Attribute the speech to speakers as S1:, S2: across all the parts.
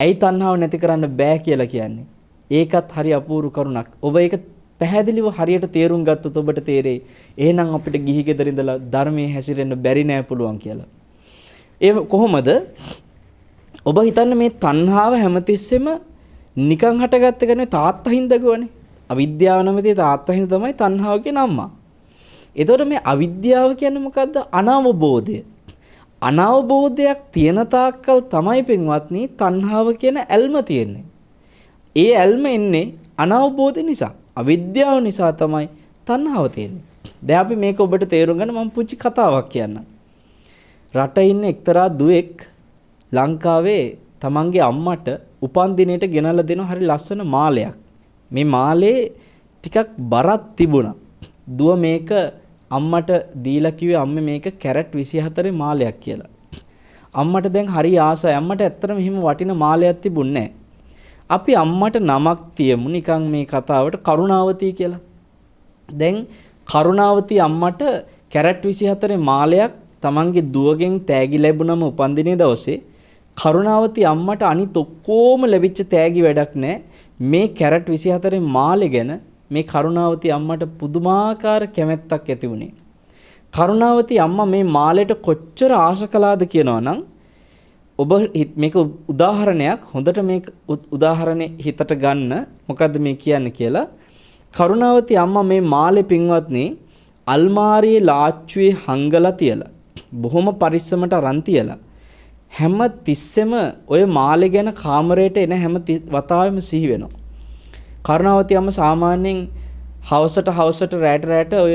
S1: ඇයි තණ්හාව නැති කරන්න බෑ කියලා කියන්නේ? ඒකත් හරි අපූර්ව කරුණක්. ඔබ ඒක පැහැදිලිව හරියට තේරුම් ගත්තොත් ඔබට තේරෙයි එහෙනම් අපිට ගිහි ගෙදර ඉඳලා ධර්මයේ හැසිරෙන්න බැරි නෑ පුළුවන් කියලා. ඒ කොහොමද? ඔබ හිතන්න මේ තණ්හාව හැමතිස්සෙම නිකන් හටගත්ත එක නෙවෙයි තාත්තා හින්දා ගවනේ. අවිද්‍යාව නැමැති තාත්තා හින්දා තමයි තණ්හාව කියන අම්මා. එතකොට මේ අවිද්‍යාව කියන්නේ මොකද්ද? අනවබෝධය. අනවබෝධයක් තියෙන තාක්කල් තමයි පින්වත්නි තණ්හාව කියන ඇල්ම තියෙන්නේ. ඒ ඇල්ම එන්නේ අනවබෝධය නිසා. අවිද්‍යාව නිසා තමයි තණ්හාව තියෙන්නේ. දැන් අපි මේක ඔබට තේරුම් ගන්න මම පුංචි කතාවක් කියන්නම්. රටේ ඉන්න එක්තරා දුවෙක් ලංකාවේ තමන්ගේ අම්මට උපන් දිනේට ගෙනල්ලා දෙන හරි ලස්සන මාලයක්. මේ මාලේ ටිකක් බරක් තිබුණා. දුව මේක අම්මට දීලා කිව්වේ අම්මේ මේක කැරට් 24 මාලයක් කියලා. අම්මට දැන් හරි ආසයි. අම්මට ඇත්තටම මෙහිම වටින මාලයක් තිබුණේ නැහැ. අපි අම්මට නමක් තියමු නිකන් මේ කතාවට කරුණාවතී කියලා. දැන් කරුණාවතී අම්මට කැරට් 24 මාලයක් තමන්ගේ දුවගෙන් තෑගි ලැබුණම උපන්දිනේ දවසේ කරුණාවතී අම්මට අනිත් ඔක්කොම ලැබිච්ච තෑගි වැඩක් නැහැ. මේ කැරට් 24 මාලේ ගැන මේ කරුණාවතී අම්මට පුදුමාකාර කැමැත්තක් ඇති වුණේ. කරුණාවතී අම්මා මේ මාලෙට කොච්චර ආශ කළාද කියනවනම් ඔබ මේක උදාහරණයක් හොඳට මේ උදාහරණේ හිතට ගන්න මොකද්ද මේ කියන්නේ කියලා. කරුණාවතී අම්මා මේ මාලේ පින්වත්නි අල්මාරියේ ලාච්චුවේ හංගලා තියලා බොහොම පරිස්සමට අරන් තියලා හැම තිස්සෙම ඔය මාලේ ගැන කාමරයට එන හැම වතාවෙම සිහි වෙනවා. කරුණාවතී අම්මා සාමාන්‍යයෙන් හවසට රැට ඔය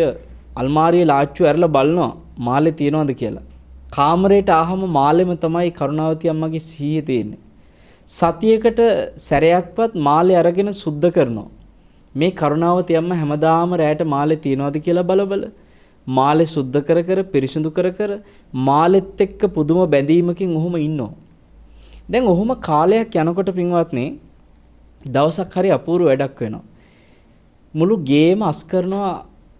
S1: අල්මාරියේ ලාච්චුව ඇරලා බලනවා මාලේ තියනවද කියලා. කාමරයට ආවම මාලෙම තමයි කරුණාවතී අම්මගේ සිහිය තියෙන්නේ. සතියකට සැරයක්වත් මාලේ අරගෙන සුද්ධ කරනවා. මේ කරුණාවතී අම්මා හැමදාම රැට මාලේ තියනවද කියලා බල මාලේ සුද්ධ කර පිරිසිදු කර මාලෙත් එක්ක පුදුම බැඳීමකින් ඔහොම ඉන්නවා. දැන් ඔහොම කාලයක් යනකොට පින්වත්නි දවසක් හරි අපූර්ව වැඩක් වෙනවා. මුළු ගේම අස් කරනවා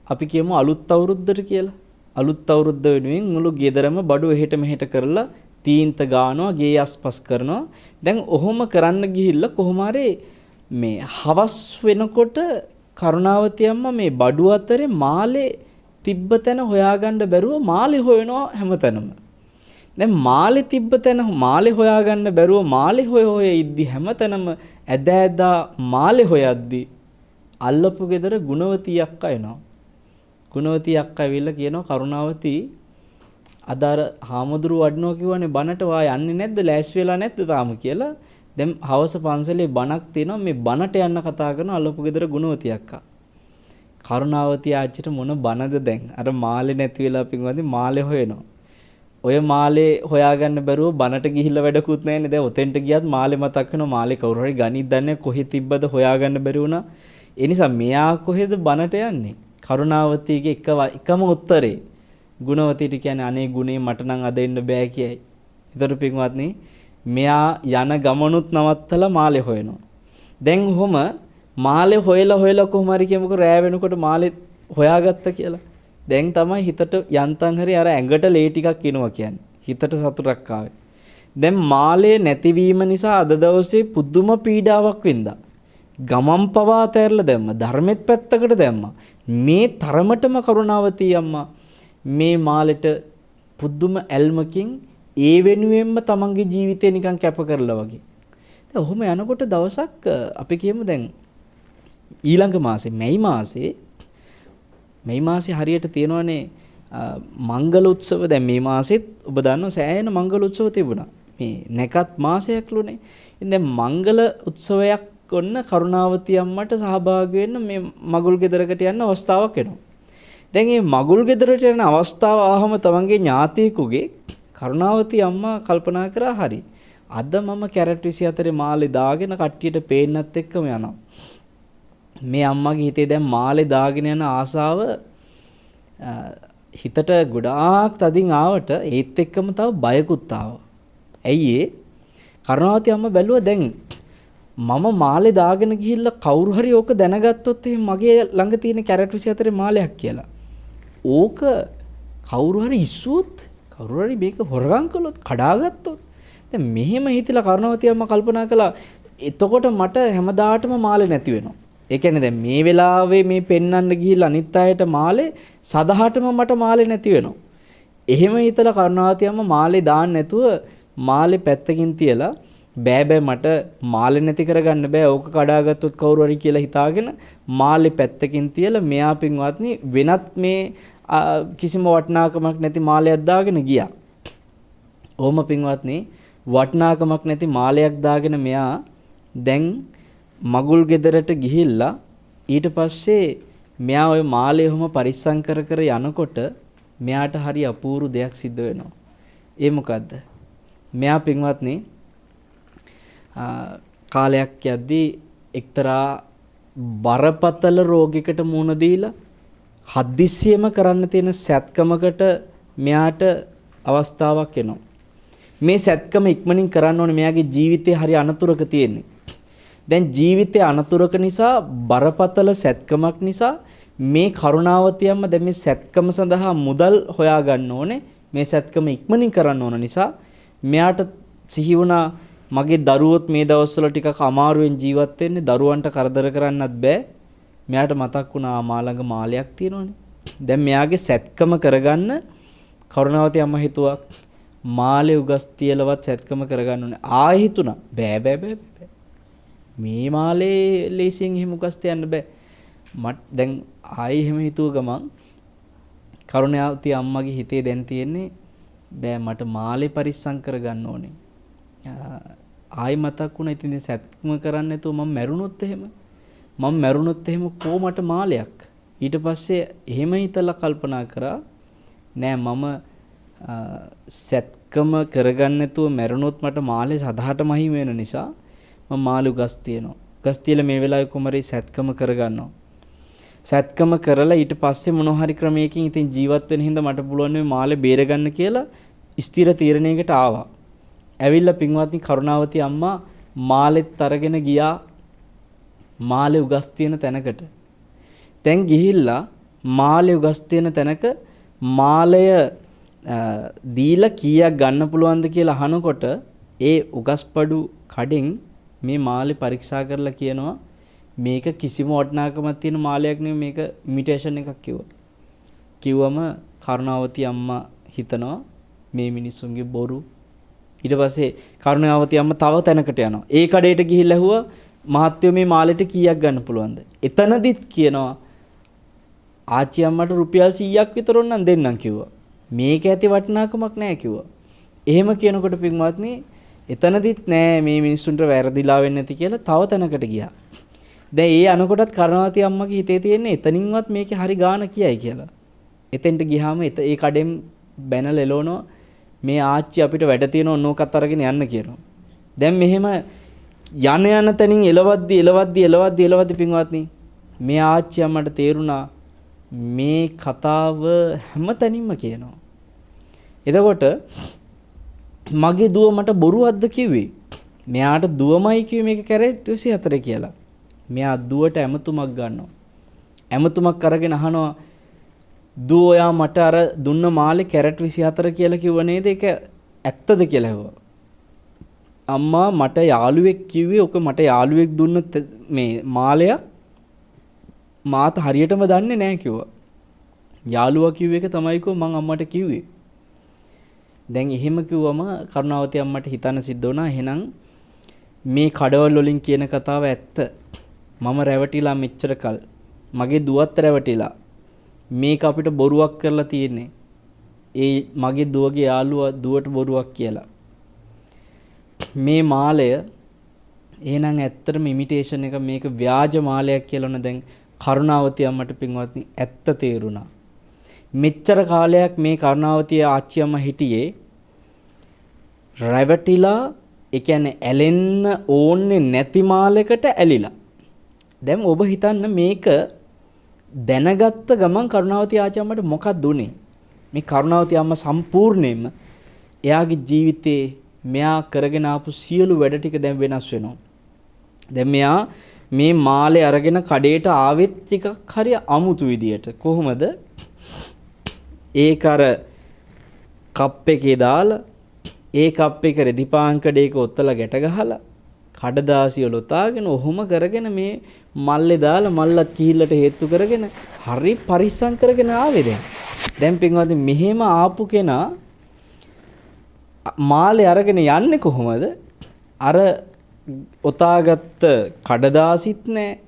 S1: අපි කියමු අලුත් අවුරුද්දට කියලා. අලුත් අවුරුද්ද වෙනුවෙන් මුළු ගෙදරම බඩු එහෙට මෙහෙට කරලා තීන්ත ගානවා ගේ අස්පස් කරනවා. දැන් ඔහොම කරන්න ගිහිල්ලා කොහොම හරි මේ හවස් වෙනකොට කරුණාවතී අම්මා මේ බඩු අතරේ මාලේ තිබ්බ තැන හොයාගන්න බැරුව මාලේ හොයනවා හැමතැනම. දැන් මාලේ තිබ්බ තැන මාලේ හොයාගන්න බැරුව මාලේ හොය ඉද්දි හැමතැනම ඇදා මාලේ හොයද්දි අල්ලපු ගෙදර ගුණවතී අක්කා එනවා. ගුණවතී අක්කා ඇවිල්ලා කියනවා කරුණාවතී අදාර හාමුදුරු වඩනවා කිව්වනේ බණට වා යන්නේ නැද්ද ලෑස්ති වෙලා නැද්ද තාම කියලා. දැන් හවස පන්සලේ බණක් තියෙනවා මේ බණට යන්න කතා කරන අල්ලපු ගෙදර ගුණවතී අක්කා. කරුණාවතී ආච්චිට මොන බනද දැන් අර මාලේ නැති වෙලා පින්වත්නි මාලේ හොයනවා. ඔය මාලේ හොයාගන්න බැරුව බනට ගිහිල්ලා වැඩකුත් නැහැනේ. දැන් ඔතෙන්ට ගියත් මාලේ මතක් වෙනවා. මාලේ කවුරු හරි ගනිත් දන්නේ කොහෙ තිබ්බද හොයාගන්න බැරි වුණා. ඒ නිසා මෙයා කොහෙද බනට යන්නේ? කරුණාවතීගේ එකම උත්තරේ ගුණවතීට කියන්නේ අනේ ගුණේ මට නම් අද එන්න බෑ කියයි. ඒතර පින්වත්නි මෙයා යන ගමනුත් නවත්තලා මාලේ හොයනවා. දැන් ඔහොම මාලේ හොයලා කොහොම හරි කියමුකෝ රෑ වෙනකොට මාලේ හොයාගත්ත කියලා. දැන් තමයි හිතට යන්තම් හරි අර ඇඟට ලේ ටිකක් එනවා කියන්නේ. හිතට සතුටක් ආවේ. දැන් මාලේ නැතිවීම නිසා අද දවසේ පුදුම පීඩාවක් වින්දා. ගමම් පවා තැරලා දැම්මා. ධර්මෙත් පැත්තකට දැම්මා. මේ තරමටම කරුණාවතී අම්මා මේ මාලෙට පුදුම ඇල්මකින් ඒ වෙනුවෙන්ම තමන්ගේ ජීවිතේ නිකන් කැප කරලා වගේ. දැන් ඔහොම යනකොට දවසක් අපි කියමු දැන් ඊළඟ මාසේ මේ මාසේ හරියට තියෙනවනේ මංගල උත්සව. දැන් මේ මාසෙත් ඔබ දන්නවා සෑහෙන මංගල උත්සව තිබුණා. මේ නැකත් මාසයක්ලුනේ. ඉතින් මංගල උත්සවයක් ඔන්න කරුණාවතී අම්මට සහභාගී වෙන්න මේ මගුල් ගෙදරකට යන්න අවස්ථාවක් එනවා. දැන් මේ මගුල් ගෙදරට යන අවස්ථාව ආවම තමන්ගේ ඥාතියෙකුගේ කරුණාවතී අම්මා කල්පනා කරා හරි අද මම කැරට් 24 මාලේ දාගෙන කට්ටියට පේන්නත් එක්කම යනවා. මේ අම්මගේ හිතේ දැන් මාලේ දාගෙන යන ආසාව හිතට ගොඩාක් තදින් ආවට ඒත් එක්කම තව බයකුත් ආවා. ඇයි ඒ? කරුණාවතී අම්මා බැලුවා දැන් මම මාලේ දාගෙන ගිහිල්ලා කවුරු හරි ඕක දැනගත්තොත් එහෙනම් මගේ ළඟ තියෙන කැරට් 24 මාලයක් කියලා. ඕක කවුරු හරි ඉස්සුවොත් කවුරු හරි මේක හොරගම් කළොත් කඩාගත්තොත් දැන් මෙහෙම හිතලා කරුණාවති අම්මා කල්පනා කළා එතකොට මට හැමදාටම මාළේ නැති වෙනවා. ඒ කියන්නේ දැන් මේ වෙලාවේ මේ පෙන්නන්න ගිහිල්ලා අනිත් අයට මාළේ සදහටම මට මාළේ නැති වෙනවා. එහෙම හිතලා කරුණාවති අම්මා මාළේ දාන්න නැතුව මාළේ පැත්තකින් තියලා බෑ මට මාළේ නැති කරගන්න බෑ ඕක කඩාගත්තොත් කවුරු හරි කියලා හිතාගෙන මාළේ පැත්තකින් තියලා මෙයා පින්වත්නි වෙනත් මේ කිසිම වටිනාකමක් නැති මාළයක් දාගෙන ගියා. ඕම පින්වත්නි වටිනාකමක් නැති මාළයක් දාගෙන මෙයා දැන් මගුල් ගෙදරට ගිහිල්ලා ඊට පස්සේ මෙයා ওই මාළේ ඔහම පරිස්සම් කර කර යනකොට මෙයාට හරි අපූර්ව දෙයක් සිද්ධ වෙනවා. ඒ මොකද්ද? මෙයා පින්වත්නි කාලයක් යද්දී එක්තරා බරපතල රෝගයකට මුහුණ දීලා හදිස්සියෙම කරන්න තියෙන සැත්කමකට මෙයාට අවස්ථාවක් එනවා. මේ සැත්කම ඉක්මනින් කරන්න ඕනේ මෙයාගේ ජීවිතේ හරි අනතුරක තියෙන්නේ. දැන් ජීවිතේ අනතුරක නිසා බරපතල සැත්කමක් නිසා මේ කරුණාවති අම්මා දැන් මේ සැත්කම සඳහා මුදල් හොයා ගන්න ඕනේ. මේ සැත්කම ඉක්මනින් කරන්න ඕන නිසා මෙයාට සිහි වුණා මගේ දරුවොත් මේ දවස්වල ටිකක් අමාරුවෙන් ජීවත් වෙන්නේ දරුවන්ට කරදර කරන්නත් බෑ. මෙයාට මතක් වුණා මා ළඟ මාළයක් තියෙනවනේ. දැන් මෙයාගේ සැත්කම කරගන්න කරුණාවති අම්මා හිතුවා මාළේ උගස් තියලවත් සැත්කම කරගන්න ඕනේ. ආයෙ හිතුණා බෑ. මේ මාළේ ලේසියෙන් එහෙම උගස් තියන්න බෑ. මට දැන් ආයෙ එහෙම හිතුව ගමන් කරුණාවති අම්මගේ හිතේ දැන් තියෙන්නේ බෑ මට මාළේ පරිස්සම් කරගන්න ඕනේ. ආයෙ මතක් වුණා ඉතින් සැත්කම කරන්න නැතුව මම මැරුණොත් එහෙම කොහොමට මාළයක්. ඊට පස්සේ එහෙම හිතලා කල්පනා කරා නෑ මම සැත්කම කරගන්න නැතුව මැරුණොත් මට මාළේ සදහටම හිමි වෙන නිසා මම මාළු ගස් තියනවා. ගස් තියලා මේ වෙලාවේ කොමරි සැත්කම කරගන්නවා. සැත්කම කරලා ඊට පස්සේ මොන හරි ක්‍රමයකින් ඉතින් ජීවත් වෙන හින්දා මට පුළුවන් මේ මාළේ බේරගන්න කියලා ස්ථිර තීරණයකට ආවා. ඇවිල්ලා පින්වත්නි කරුණාවති අම්මා මාළෙත් අරගෙන ගියා මාළේ උගස් තියෙන තැනකට. දැන් ගිහිල්ලා මාළේ උගස් තියෙන තැනක මාළය දීලා කීයක් ගන්න පුළුවන්ද කියලා අහනකොට ඒ උගස්පඩු කඩෙන් මේ මාළේ පරීක්ෂා කරලා කියනවා මේක කිසිම වටිනාකමක් තියෙන මාළයක් නෙවෙයි මේක ඉමිටේෂන් එකක් කිව්වා. කිව්වම කරුණාවති අම්මා හිතනවා මේ මිනිස්සුන්ගේ බොරු. ඊට පස්සේ කරුණාවති අම්මා තව තැනකට යනවා. ඒ කඩේට ගිහිල්ලා ඇහුවා මහත්තයෝ මේ මාළේට කීයක් ගන්න පුළුවන්ද? එතනදිත් කියනවා ආච්චි අම්මට රුපියල් 100ක් විතර උන්නම් දෙන්නම් කිව්වා. මේක ඇති වටිනාකමක් නැහැ කිව්වා. එහෙම කියනකොට පින්වත්නි එතනදිත් නෑ මේ මිනිස්සුන්ට වැරදිලා වෙන්නේ නැති කියලා තව තැනකට ගියා. දැන් ඒ අනකොටත් කරුණාවති අම්මගේ හිතේ තියෙන්නේ එතනින්වත් මේකේ හරි ගාන කියයි කියලා. එතෙන්ට ගියාම ඒ කඩෙන් බැනලා එලවනවා මේ ආච්චි අපිට වැඩ තියෙන ඕනෝකත් අරගෙන යන්න කියනවා. දැන් මෙහෙම යන තැනින් එලවද්දි පින්වත්නි මේ ආච්චි අම්මට තේරුණා මේ කතාව හැම තැනින්ම කියනවා. එතකොට මගේ දුව මට බොරුවක්ද කිව්වේ? මෙයාට දුවමයි කිව්වේ මේක කැරට් 24 කියලා. මෙයා දුවට ඇමතුමක් ගන්නවා. ඇමතුමක් අරගෙන අහනවා දුව ඔයා මට අර දුන්න මාළේ කැරට් 24 කියලා කිව්ව නේද? ඒක ඇත්තද කියලා ඇහුවා. අම්මා මට යාළුවෙක් කිව්වේ ඔක මට යාළුවෙක් දුන්න මේ මාළයක් මාත හරියටම දන්නේ නැහැ කිව්වා. යාළුවා කිව්ව එක තමයිකෝ මං අම්මට කිව්වේ. දැන් එහෙම කිව්වම කරුණාවති අම්මට හිතන්න සිද්ධ වුණා එහෙනම් මේ කඩවල වලින් කියන කතාව ඇත්ත. මම රැවටිලා මෙච්චර කල් මගේ දුවත් රැවටිලා මේක අපිට බොරුවක් කරලා තියෙන්නේ. ඒ මගේ දුවගේ යාළුවා දුවට බොරුවක් කියලා. මේ මාළය එහෙනම් ඇත්තටම ඉමිටේෂන් එක මේක ව්‍යාජ මාළයක් කියලා න දැන් කරුණාවති අම්මට පින්වත්නි ඇත්ත තේරුණා. මෙච්චර කාලයක් මේ කරුණාවති ආච්චි අම්මා හිටියේ රැවටිලා ඒ කියන්නේ ඇලෙන්න ඕනේ නැති මාළයකට ඇලිලා. දැන් ඔබ හිතන්න මේක දැනගත්ත ගමන් කරුණාවති ආච්චි අම්මට මොකක්ද උනේ? මේ කරුණාවති අම්මා සම්පූර්ණයෙන්ම එයාගේ ජීවිතේ මෙයා කරගෙන ආපු සියලු වැඩ ටික දැන් වෙනස් වෙනවා. දැන් මෙයා මේ මාළේ අරගෙන කඩේට ආවෙත් ටිකක් හරි අමුතු විදියට. කොහොමද? ඒක අර කප් එකේ දාලා ඒ කප් එක රෙදි පාංකඩේක ඔත්තලා ගැට ගහලා කඩදාසිය ලොතාගෙන ඔහොම කරගෙන මේ මල්ලේ දාලා මල්ලත් කිහිල්ලට හේතු කරගෙන හරි පරිස්සම් කරගෙන ආවේ දැන්. දැන් පින්වත්නි මෙහෙම ආපු කෙනා මාලේ අරගෙන යන්නේ කොහොමද? අර ඔතාගත්ත කඩදාසිත් නැහැ.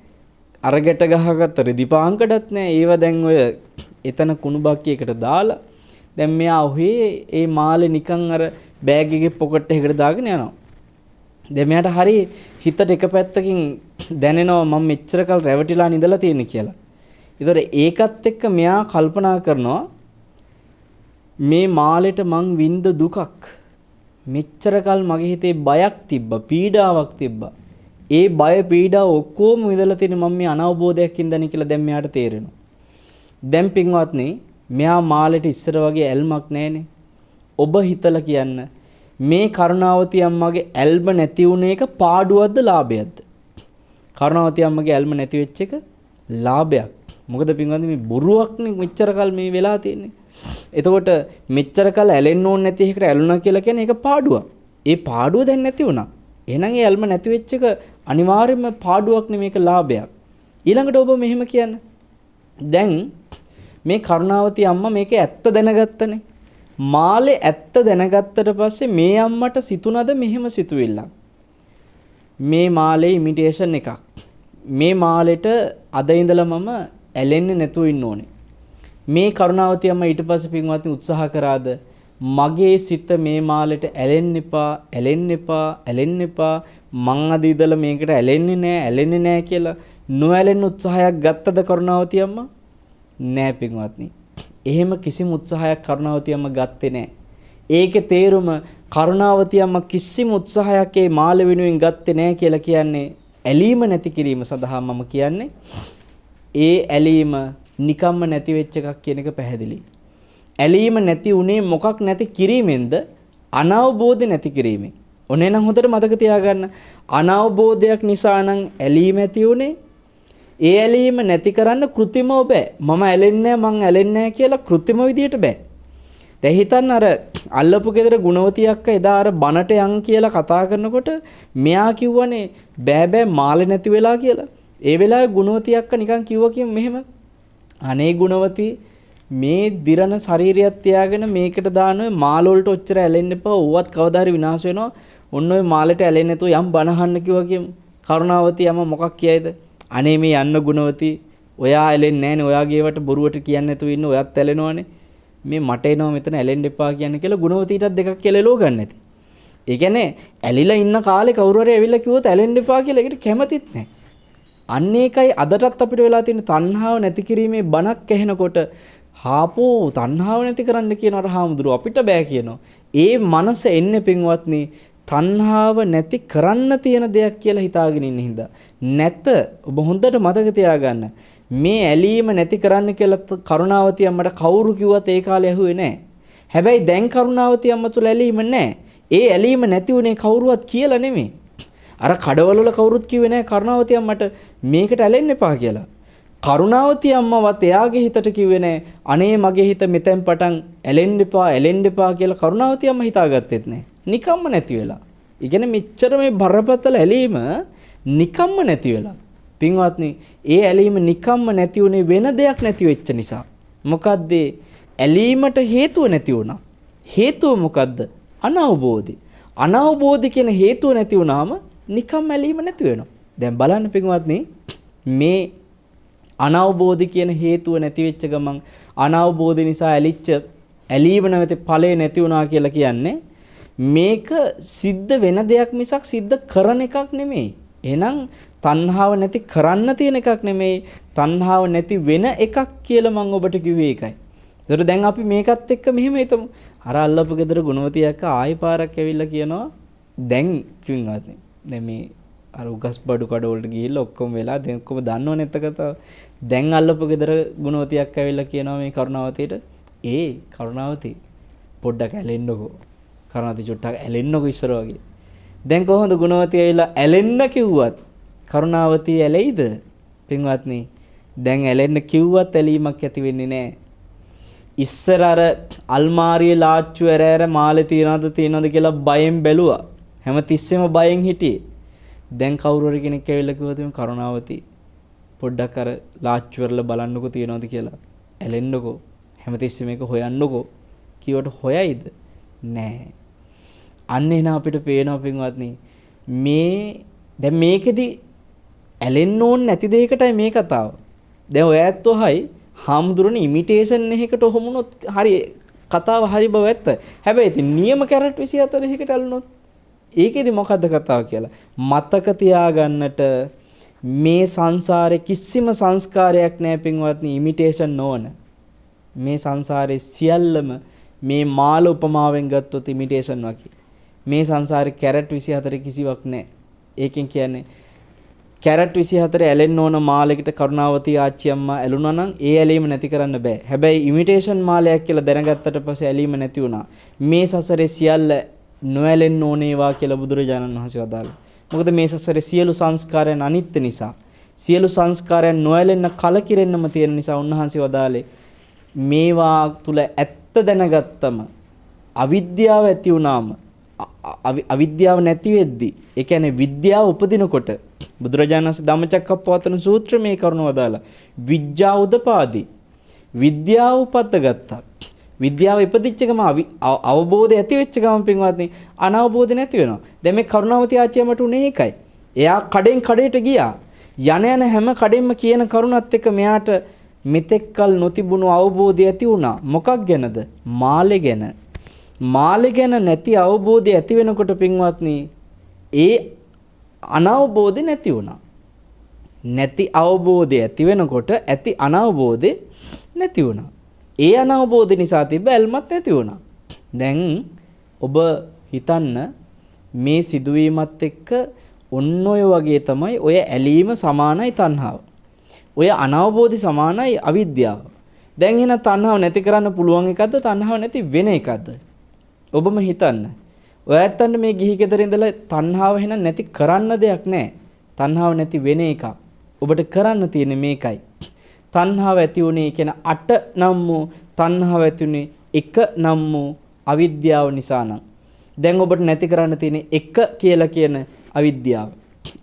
S1: අරගැට ගහගත්ත රෙදි පාංකඩත් නැහැ. ඒව දැන් ඔය එතන කුණු බක්කියකට දාලා දැන් මෙයා ඔහේ ඒ මාලේ නිකන් අර බෑග් එකේ පොකට් එකකට දාගෙන යනවා. දැන් මෙයාට හරි හිතට එක පැත්තකින් දැනෙනවා මම මෙච්චර කල් රැවටිලා නිදලා තියෙන්නේ කියලා. ඒතර ඒකත් එක්ක මෙයා කල්පනා කරනවා මේ මාලෙට මං විඳ දුකක් මෙච්චර කල් මගේ හිතේ බයක් තිබ්බා, පීඩාවක් තිබ්බා. ඒ බය පීඩාව ඔක්කොම විඳලා තියෙන්නේ මම මේ අනවබෝධයක් හින්දානේ කියලා දැන් මෙයාට තේරෙනවා. දැන් පින්වත්නි මෙයා මාලෙට ඉස්සර වගේ ඇල්මක් නැහැනේ. ඔබ හිතලා කියන්න මේ කරුණාවති අම්මගේ ඇල්ම නැති වුණ එක පාඩුවක්ද ලාභයක්ද? කරුණාවති අම්මගේ ඇල්ම නැති වෙච්ච එක ලාභයක්. මොකද පින්වත්නි මේ බොරුවක්නේ මෙච්චර කල් මේ වෙලා තියෙන්නේ. එතකොට මෙච්චර කල් ඇලෙන්න ඕනේ නැති එකට ඇලුනා කියලා කියන්නේ ඒක පාඩුවක්. ඒ පාඩුව දැන් නැති වුණා. එහෙනම් ඒ ඇල්ම නැති වෙච්ච එක අනිවාර්යයෙන්ම පාඩුවක් නෙමෙයි මේක ලාභයක්. ඊළඟට ඔබ මෙහෙම කියන්න. දැන් මේ කරුණාවති අම්මා මේකේ ඇත්ත දැනගත්තනේ. මාලේ ඇත්ත දැනගත්තට පස්සේ මේ අම්මට සිතුනද මෙහෙම සිතුවිල්ලක්. මේ මාලේ ඉමිටේෂන් එකක්. මේ මාලෙට අද ඉඳලා මම ඇලෙන්නේ නැතුව ඉන්න ඕනේ. මේ කරුණාවති අම්මා ඊට පස්සේ පින්වත්නි උත්සාහ කරාද මගේ සිත මේ මාලෙට ඇලෙන්න එපා, ඇලෙන්න එපා, ඇලෙන්න එපා. මං අද ඉඳලා මේකට ඇලෙන්නේ නැහැ කියලා නොඇලෙන්න උත්සාහයක් ගත්තද කරුණාවති අම්මා? නෑ පින්වත්නි. එහෙම කිසිම උත්සාහයක් කරුණාවති අම්මා ගත්තේ නෑ. ඒකේ තේරුම කරුණාවති අම්මා කිසිම උත්සාහයක් ඒ මාළ වෙනුවෙන් ගත්තේ නෑ කියලා කියන්නේ ඇලීම නැති කිරීම සඳහා මම කියන්නේ. ඒ ඇලීම නිකම්ම නැති වෙච්ච එකක් කියන එක පැහැදිලි. ඇලීම නැති උනේ මොකක් නැති කිරීමෙන්ද? අනවබෝධය නැති කිරීමෙන්. ඔනේ නම් හොඳට මතක තියාගන්න. අනවබෝධයක් නිසා නම් ඇලීම ඇති උනේ. ඒ ඇලීම නැති කරන්න કૃතිමව බෑ. මම ඇලෙන්නේ මං ඇලෙන්නේ කියලා કૃතිම විදියට බෑ. දැන් හිතන්න අර අල්ලපු ගෙදර ගුණවති අක්ක එදා අර බනට යන් කියලා කතා කරනකොට මෙයා කිව්වනේ බෑ මාළේ නැති වෙලා කියලා. ඒ වෙලාවේ ගුණවති අක්ක නිකන් කිව්වා කියමු මෙහෙම. අනේ ගුණවති මේ දිරන ශරීරයක් තියාගෙන මේකට දාන ඔය මාළ වලට ඔච්චර ඇලෙන්න එපා. ඕවත් කවදා හරි විනාශ වෙනවා. ඔන්න ඔය මාළට ඇලෙන්නේ නැතුව යම් බනහන්න කිව්වා කියමු. කරුණාවති යම මොකක් කියයිද? අනේ මේ යන්න ගුණවති ඔයා ඇලෙන්නේ නැහනේ. ඔයාගේ වට බොරුවට කියන්නේ නැතුව ඉන්න ඔයත් ඇලෙනවනේ. මේ මට එනවා මෙතන ඇලෙන්න එපා කියන්නේ කියලා ගුණවතිටත් දෙකක් කියලා එලෝ ගන්න නැති. ඒ කියන්නේ ඇලිලා ඉන්න කාලේ කවුරු හරි ඇවිල්ලා කිව්වොත් ඇලෙන්න එපා කියලා ඒකට කැමතිත් නැහැ. අන්න ඒකයි අදටත් අපිට වෙලා තියෙන තණ්හාව නැති කිරීමේ බණක් ඇහෙනකොට හාපෝ තණ්හාව නැති කරන්න කියන අර හාමුදුරුවෝ අපිට බෑ කියනවා. ඒ මනස එන්නේ පින්වත්නි තණ්හාව නැති කරන්න තියෙන දෙයක් කියලා හිතාගෙන ඉන්න හින්දා. නැත ඔබ හොඳට මතක තියාගන්න. මේ ඇලීම නැති කරන්න කියලා කරුණාවති අම්මට කවුරු කිව්වත් ඒ කාලේ ඇහුවේ නැහැ. හැබැයි දැන් කරුණාවති අම්ම තුල ඇලීම නැහැ. ඒ ඇලීම නැති උනේ කවුරුවත් කියලා නෙමෙයි. අර කඩවල වල කවුරුත් කිව්වේ නැහැ කරුණාවති අම්මට මේකට ඇලෙන්න එපා කියලා. කරුණාවති අම්මවත් එයාගේ හිතට කිව්වේ නැහැ අනේ මගේ හිත මෙතෙන් පටන් ඇලෙන්න එපා කියලා කරුණාවති අම්ම හිතාගත්තෙත් නැහැ. නිකම්ම නැති වෙලා. ඒ කියන්නේ මෙච්චර මේ බරපතල ඇලීම නිකම්ම නැති වෙලා. පින්වත්නි, ඒ ඇලීම නිකම්ම නැති උනේ වෙන දෙයක් නැති වෙච්ච නිසා. මොකද්ද? ඇලීමට හේතුව නැති වුණා. හේතුව මොකද්ද? අනවබෝධය. අනවබෝධය කියන හේතුව නැති වුණාම නිකම් ඇලීම නැති වෙනවා. දැන් බලන්න පින්වත්නි, මේ අනවබෝධය කියන හේතුව නැති වෙච්ච ගමන් අනවබෝධය නිසා ඇලිච්ච ඇලීම නැවත ඵලය නැති වුණා කියලා කියන්නේ මේක සිද්ධ වෙන දෙයක් මිසක් සිද්ධ කරන එකක් නෙමෙයි. එහෙනම් තණ්හාව නැති කරන්න තියෙන එකක් නෙමෙයි, තණ්හාව නැති වෙන එකක් කියලා මම ඔබට කිව්වේ ඒකයි. ඒතර දැන් අපි මේකත් එක්ක මෙහෙම හිතමු. අර අල්ලපු ගෙදර ගුණවතිය අක්ක ආයි පාරක් ඇවිල්ලා කියනවා දැන් පින්වත්නි. දැන් මේ අර උගස් බඩු කඩ වලට ගිහිල්ලා ඔක්කොම වෙලා දැන් ඔක්කොම දන්නවනේ එතකොට. දැන් අල්ලපු ගෙදර ගුණවතිය අක්ක ඇවිල්ලා කියනවා මේ කරුණාවතියට කරුණාවති පොඩ්ඩක් ඇලෙන්නකෝ. කරුණාවති චුට්ටක් ඇලෙන්නකෝ ඉස්සර වගේ. දැන් කොහොමද ගුණවතිය ඇවිල්ලා ඇලෙන්න කිව්වත් කරුණාවතිය ඇලෙයිද? පින්වත්නි, දැන් ඇලෙන්න කිව්වත් ඇලීමක් ඇති වෙන්නේ නැහැ. ඉස්සර අර අල්මාරියේ ලාච්චු ඇර මාලේ තියනවද කියලා බයෙන් බැලුවා. හැම තිස්සෙම බයෙන් හිටියේ. දැන් කවුරු හරි කෙනෙක් ඇවිල්ලා කිව්වද මේ කරුණාවති පොඩ්ඩක් අර ලාච්චු වල බලන්නකෝ තියනවද කියලා. ඇලෙන්නකෝ. හැම තිස්සෙම මේක හොයන්නකෝ. කීවට හොයයිද? නෑ. අන්න එන අපිට පේනවා පින්වත්නි මේ දැන් මේකෙදි ඇලෙන්න ඕනේ නැති දෙයකටයි මේ කතාව. දැන් ඔය ඇත්තෝ හයි හාමුදුරනේ ඉමිටේෂන් එකකට ඔහොමුනොත් හරි කතාව හරි බව ඇත්ත. හැබැයි ඉතින් නියම කැරට් 24 එකකට ඇලුනොත් ඒකෙදි මොකද්ද කතාව කියලා මතක තියාගන්නට මේ සංසාරේ කිසිම සංස්කාරයක් නැහැ පින්වත්නි ඉමිටේෂන් නොවන. මේ සංසාරේ සියල්ලම මේ මාළ උපමාවෙන් ගත්තොත් ඉමිටේෂන් වගේ. මේ සංසාරේ කැරට් 24 කිසිවක් නැහැ. ඒකෙන් කියන්නේ කැරට් 24 ඇලෙන්න ඕන මාළෙකට කරුණාවති ආච්චි අම්මා ඇලුනා නම් ඒ ඇලීම නැති කරන්න බෑ. හැබැයි ඉමිටේෂන් මාළයක් කියලා දැනගත්තට පස්සේ ඇලීම නැති වුණා. මේ සසරේ සියල්ල නොඇලෙන්න ඕනේවා කියලා බුදුරජාණන් වහන්සේ වදාළා. මොකද මේ සසරේ සියලු සංස්කාරයන් අනිත්‍ය නිසා, සියලු සංස්කාරයන් නොඇලෙන්න කලකිරෙන්නම තියෙන නිසා උන්වහන්සේ වදාළේ මේවා තුල ඇත්ත දැනගත්තම අවිද්‍යාව ඇති වුණාම අවිද්‍යාව නැති වෙද්දි ඒ කියන්නේ විද්‍යාව උපදිනකොට බුදුරජාණන් වහන්සේ ධම්මචක්කප්පවත්තන සූත්‍රයේ මේ කරුණ වදාලා විඥා උදපාදි විද්‍යාව උපද්ද ගත්තා. විද්‍යාව ඉපදිච්ච ගම අවබෝධය ඇති වෙච්ච ගම පින්වත්නි අනවබෝධය නැති වෙනවා. දැන් මේ කරුණාවති ආච්චියමට උනේ ඒකයි. එයා කඩෙන් කඩේට ගියා. යන හැම කඩෙන්ම කියන කරුණත් එක්ක මෙයාට මෙතෙක්කල් නොතිබුණු අවබෝධය ඇති වුණා. මොකක් ගැනද? මාළේ ගැන. මාළේ ගැන නැති අවබෝධය ඇති වෙනකොට පින්වත්නි ඒ අනවබෝධය නැති වුණා. නැති අවබෝධය ඇති වෙනකොට ඇති අනවබෝධය නැති වුණා. ඒ අනවබෝධ නිසා තිබ්බ ඇල්මත් නැති වුණා. දැන් ඔබ හිතන්න මේ සිදුවීමත් එක්ක ඔන්න ඔය වගේ තමයි ඔය ඇලීම සමානයි තණ්හාව. ඔය අනවබෝධි සමානයි අවිද්‍යාව. දැන් එහෙනම් තණ්හාව නැති කරන්න පුළුවන් එකක්ද තණ්හාව නැති වෙන එකක්ද? ඔබම හිතන්න. ඔය ඇත්තන්ට මේ ගිහි ගෙදර ඉඳලා තණ්හාව එහෙනම් නැති කරන්න දෙයක් නැහැ. තණ්හාව නැති වෙන එකක්. ඔබට කරන්න තියෙන්නේ මේකයි. තණ්හාව ඇති උනේ කියන 8 නම් වූ තණ්හාව ඇති උනේ 1 නම් වූ අවිද්‍යාව නිසා නම් දැන් ඔබට නැති කරන්න තියෙන්නේ 1 කියලා කියන අවිද්‍යාව.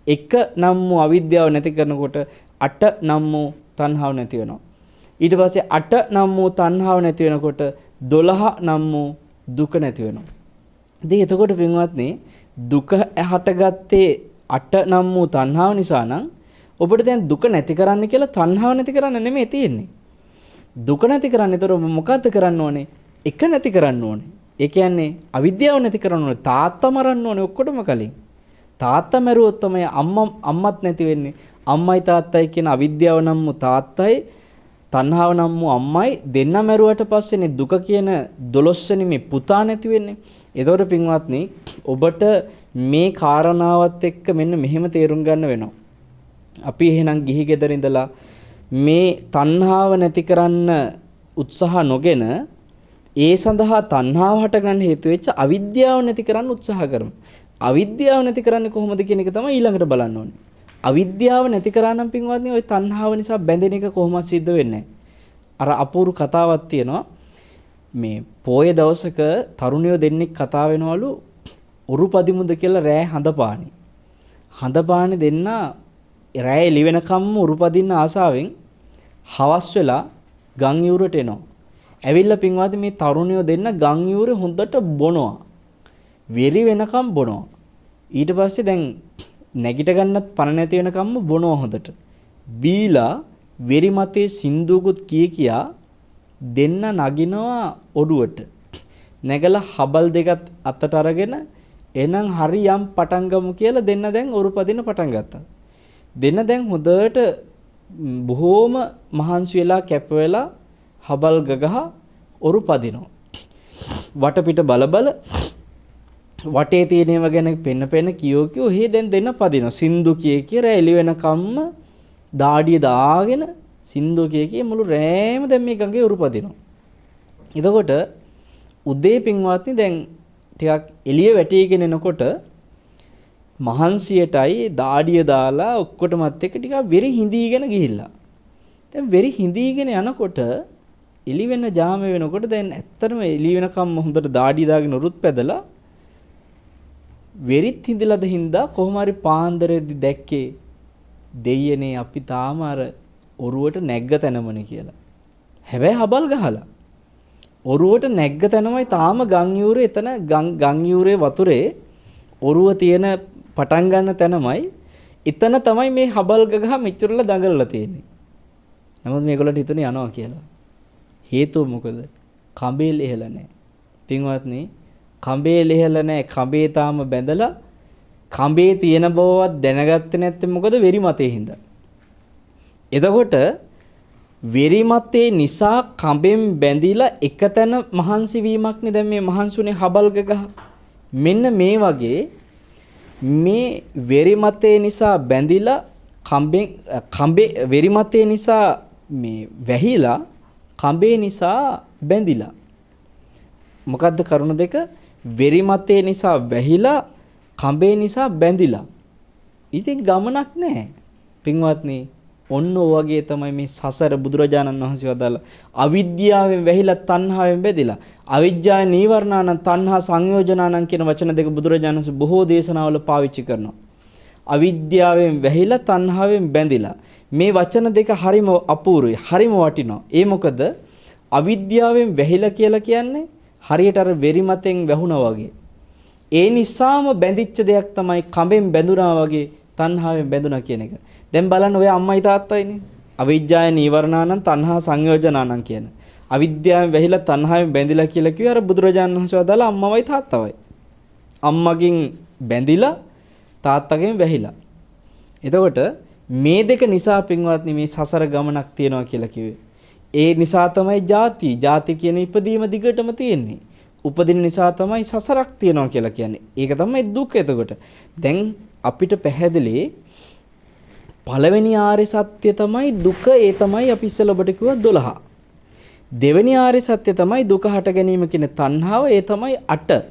S1: 1 නම් වූ අවිද්‍යාව නැති කරනකොට 8 නම් වූ තණ්හාව නැති වෙනවා. ඊට පස්සේ 8 නම් වූ තණ්හාව නැති වෙනකොට 12 නම් වූ දුක නැති වෙනවා. ඉතින් එතකොට පින්වත්නි දුක හටගත්තේ 8 නම් වූ තණ්හාව නිසා නම් ඔබට දැන් දුක නැති කරන්න කියලා තණ්හාව නැති කරන්න නෙමෙයි තියෙන්නේ. දුක නැති කරන්න ඒතර ඔබ මොකද්ද කරන්න ඕනේ? එක නැති කරන්න ඕනේ. ඒ කියන්නේ අවිද්‍යාව නැති කරන්න ඕනේ. තාත්තා මරන්න ඕනේ ඔක්කොටම කලින්. තාත්තා මරුවොත් තමයි අම්මත් නැති වෙන්නේ. අම්මයි තාත්තයි කියන අවිද්‍යාව නම් වූ තාත්තයි තණ්හාව නම් වූ අම්මයි දෙන්න මරුවට පස්සේනේ දුක කියන 12 වෙනි මේ පුතා නැති වෙන්නේ. ඒතකොට පින්වත්නි ඔබට මේ කාරණාවත් එක්ක මෙන්න මෙහෙම තේරුම් ගන්න වෙනවා. අපි එහෙනම් ගිහි ගෙදර ඉඳලා මේ තණ්හාව නැති කරන්න උත්සාහ නොගෙන ඒ සඳහා තණ්හාව හටගන්න හේතු වෙච්ච අවිද්‍යාව නැති කරන්න උත්සාහ කරමු. අවිද්‍යාව නැති කරන්නේ කොහොමද කියන එක තමයි ඊළඟට බලන්න ඕනේ. අවිද්‍යාව නැති කරා නම් පින්වත්නි ওই තණ්හාව නිසා බැඳෙන එක කොහොමද සිද්ධ වෙන්නේ? අර අපූර්ව කතාවක් තියෙනවා. මේ පොයේ දවසක තරුණයෝ දෙන්නෙක් කතා වෙනවලු උරුපදිමුද කියලා රෑ හඳපානි. හඳපානි දෙන්න රෑ එළි වෙනකම්ම උරුපදින්න ආසාවෙන් හවස් වෙලා ගම් යූරට එනවා. ඇවිල්ලා පින්වත්නි මේ තරුණයෝ දෙන්න ගම් යූරේ හොඳට බොනවා. වෙරි වෙනකම් බොනවා. ඊට පස්සේ දැන් නැගිට ගන්නත් පණ නැති වෙනකම්ම බොනවා හොඳට. බීලා වෙරි මතේ සින්දුවකුත් කියා දෙන්න නගිනවා ඔඩුවට. නැගලා හබල් දෙකත් අතට අරගෙන එහෙනම් හරි යම් පටන් ගමු කියලා දෙන්න දැන් උරුපදින පටන් ගත්තා. දෙන්න දැන් හොඳට බොහෝම මහන්සි වෙලා කැප වෙලා හබල් ගගහ උරුපදිනවා. වටපිට බල වටේ තියෙනව ගැන පෙන්න කියෝ හේ දැන් දෙන්න පදිනවා. සින්දු කියලා එළි වෙනකම්ම දාඩිය දාගෙන සින්දු කිය මුළු රෑම දැන් මේ ගඟේ උරුපදිනවා. එතකොට උදේ පින්වත්නි දැන් ටිකක් එළිය වැටීගෙන එනකොට මහන්සියටයි දාඩිය දාලා ඔක්කොටමත් එක්ක ටිකක් වෙරි හිඳීගෙන ගිහිල්ලා. දැන් වෙරි හිඳීගෙන යනකොට එළි වෙන ජාම වෙනකොට දැන් ඇත්තටම එළි වෙනකම් හොඳට දාඩි දාගෙන උරුත් පැදලා වෙරිත් හිඳලාද හින්දා කොහොම හරි පාන්දරෙදි දැක්කේ දෙයියනේ අපි තාම අර ඔරුවට නැග්ග තැනමනේ කියලා. හැබැයි හබල් ගහලා ඔරුවට නැග්ග තැනමයි තාම ගම් යූරේ එතන ගම් යූරේ වතුරේ ඔරුව තියෙන පටන් ගන්න තැනමයි එතන තමයි මේ හබල් ගහ මෙච්චරලා දඟලලා තියෙන්නේ. නමුත් මේගොල්ලන්ට හිතුනේ යනවා කියලා. හේතුව මොකද? කඹේ ලෙහෙලා නැහැ. පින්වත්නි කඹේ ලෙහෙලා නැහැ. කඹේ තාම බැඳලා කඹේ තියෙන බවවත් දැනගත්තේ නැත්නම් මොකද? වෙරි මතේ හින්දා. එතකොට වෙරි මතේ නිසා කඹෙන් බැඳිලා එකතැන මහන්සි වීමක්නේ දැන් මේ මහන්සුනේ හබල් ගහ. මෙන්න මේ වගේ මේ වෙරි මතේ නිසා බැඳිලා කඹේ වෙරි මතේ නිසා මේ වැහිලා කඹේ නිසා බැඳිලා මොකද්ද කරුණ දෙක? වෙරි මතේ නිසා වැහිලා කඹේ නිසා බැඳිලා. ඉතින් ගමනක් නැහැ. පින්වත්නි ඔන්න ඔයගේ තමයි මේ සසර බුදුරජාණන් වහන්සේ වදාළ අවිද්‍යාවෙන් වැහිලා තණ්හාවෙන් බැඳිලා. අවිජ්ජාය නීවරණාන තණ්හා සංයෝජනානං කියන වචන දෙක බුදුරජාණන් වහන්සේ බොහෝ දේශනාවල පාවිච්චි කරනවා. අවිද්‍යාවෙන් වැහිලා තණ්හාවෙන් බැඳිලා. මේ වචන දෙක හරිම අපූර්වයි. හරිම වටිනවා. ඒ මොකද අවිද්‍යාවෙන් වැහිලා කියලා කියන්නේ හරියට අර වෙරි මතෙන් වැහුණා වගේ. ඒ නිසාම බැඳිච්ච දෙයක් තමයි කඹෙන් බැඳුනා වගේ තණ්හාවෙන් බැඳුනා කියන එක. දැන් බලන්න ඔය අම්මයි තාත්තයිනේ. අවිජ්ජාය නීවරණානං තණ්හා සංයෝජනානං කියන. අවිද්‍යාවෙන් වැහිලා තණ්හාවෙන් බැඳිලා කියලා කිව්වේ අර බුදුරජාණන් වහන්සේ වදාලා අම්මවයි තාත්තවයි. අම්මගෙන් බැඳිලා තාත්තගෙන් වැහිලා. එතකොට මේ දෙක නිසා පින්වත්නි මේ සසර ගමනක් තියනවා කියලා කිව්වේ. ඒ නිසා තමයි ජාති. ජාති කියන ඉපදීම දිගටම තියෙන්නේ. උපදින නිසා තමයි සසරක් තියනවා කියලා කියන්නේ. ඒක තමයි දුක. එතකොට දැන් අපිට පැහැදිලි පළවෙනි ආර්ය සත්‍ය තමයි දුක. ඒ තමයි අපි ඉස්සෙල්ලා ඔබට කිව්වා 12. දෙවෙනි ආර්ය සත්‍ය තමයි දුක හට ගැනීම කියන තණ්හාව. ඒ තමයි 8.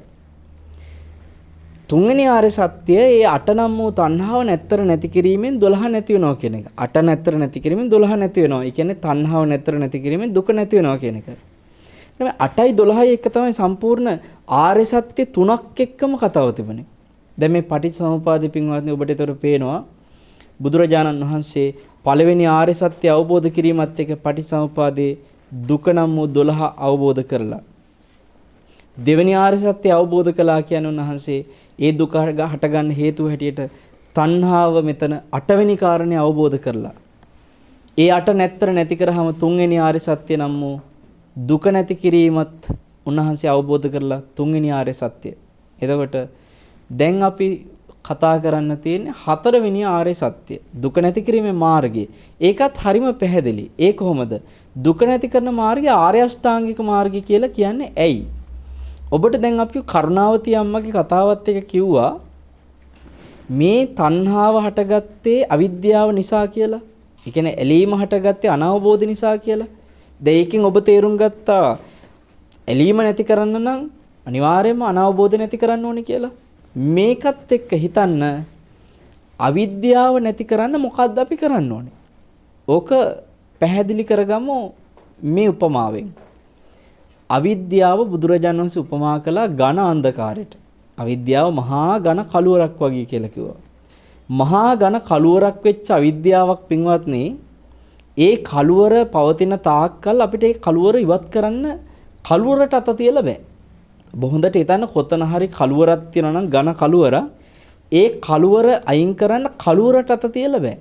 S1: තුන්වෙනි ආර්ය සත්‍ය ඒ 8 නම් වූ තණ්හාව නැත්තර නැති කිරීමෙන් 12 නැති වෙනවා කියන එක. 8 නැත්තර නැති කිරීමෙන් 12 නැති වෙනවා. ඒ කියන්නේ තණ්හාව නැත්තර නැති කිරීමෙන් දුක නැති වෙනවා කියන එක. එතන 8යි 12යි එක තමයි සම්පූර්ණ ආර්ය සත්‍ය තුනක් එක්කම කතාව තිබුණේ. දැන් මේ පටිච්චසමුපාද පින්වත්නි ඔබට ඒතර පේනවා බුදුරජාණන් වහන්සේ පළවෙනි ආර්ය සත්‍ය අවබෝධ කිරීමත් එක්ක පටිච්චසමුපාදේ දුක නම් වූ 12 අවබෝධ කරලා දෙවෙනි ආර්ය සත්‍ය අවබෝධ කළා කියන උන්වහන්සේ ඒ දුක හටගන්න හේතුව හැටියට තණ්හාව මෙතන 8 වෙනි කාරණේ අවබෝධ කරලා ඒ 8 නැත්තර නැති කරාම තුන්වෙනි ආර්ය සත්‍ය නම් වූ දුක නැති කිරීමත් උන්වහන්සේ අවබෝධ කරලා තුන්වෙනි ආර්ය සත්‍ය. එතකොට දැන් අපි කතා කරන්න තියෙන්නේ හතරවෙනි ආර්ය සත්‍ය. දුක නැති කිරීමේ මාර්ගය. ඒකත් හරිම පැහැදිලි. ඒ කොහොමද? දුක නැති කරන මාර්ගය ආර්ය අෂ්ටාංගික මාර්ගය කියලා කියන්නේ ඇයි? ඔබට දැන් අපි කරුණාවති අම්මගේ කතාවත් එක කිව්වා මේ තණ්හාව හටගත්තේ අවිද්‍යාව නිසා කියලා. ඒ කියන්නේ ඇලීම හටගත්තේ අනවබෝධ නිසා කියලා. දැන් ඒකෙන් ඔබ තේරුම් ගත්තා ඇලීම නැති කරන්න නම් අනිවාර්යයෙන්ම අනවබෝධ නැති කරන්න ඕනේ කියලා. මේකත් එක්ක හිතන්න අවිද්‍යාව නැති කරන්න මොකද්ද අපි කරන්න ඕනේ? ඕක පැහැදිලි කරගමු මේ උපමාවෙන්. අවිද්‍යාව බුදුරජාණන් වහන්සේ උපමා කළා ඝන අන්ධකාරයට. අවිද්‍යාව මහා ඝන කළුවරක් වගේ කියලා කිව්වා. මහා ඝන කළුවරක් වෙච්ච අවිද්‍යාවක් පින්වත්නි, ඒ කළුවර පවතින තාක්කල් අපිට ඒ කළුවර ඉවත් කරන්න කළුවරට අත තියලා බෑ. බොහොඳට හිතන්න කොතන හරි කළුවරක් තියෙනවා නම් ඝන කළුවර, ඒ කළුවර අයින් කරන්න කළුවරට අත තියලා බෑ.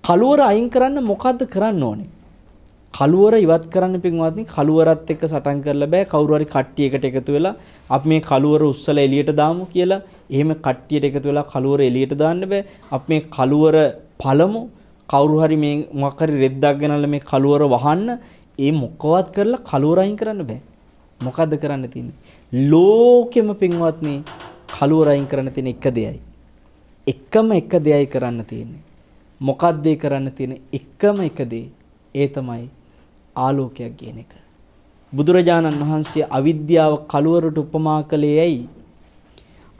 S1: කළුවර අයින් කරන්න මොකද්ද කරන්න ඕනේ? කළුවර ඉවත් කරන්න පින්වත්නි කළුවරත් එක්ක සටන් කරලා බෑ. කවුරු හරි කට්ටියකට එකතු වෙලා අපි මේ කළුවර උස්සලා එළියට දාමු කියලා එහෙම කට්ටියට එකතු වෙලා කළුවර එළියට දාන්න බෑ. අපි මේ කළුවර පළමු. කවුරු හරි මේ මොකක් හරි රෙද්දක් ගෙනල්ලා මේ කළුවර වහන්න, ඒ මොකවත් කරලා කළුවර අයින් කරන්න බෑ. මොකද්ද කරන්න තියෙන්නේ? ලෝකෙම පින්වත්නි කළුවර අයින් කරන්න තියෙන එක දෙයයි. එකම එක දෙයයි කරන්න තියෙන්නේ. මොකද්ද ඒ කරන්න තියෙන එකම එක දේ? ඒ තමයි ආලෝකයක් කියන එක. බුදුරජාණන් වහන්සේ අවිද්‍යාව කළුවරට උපමා කළේ ඇයි?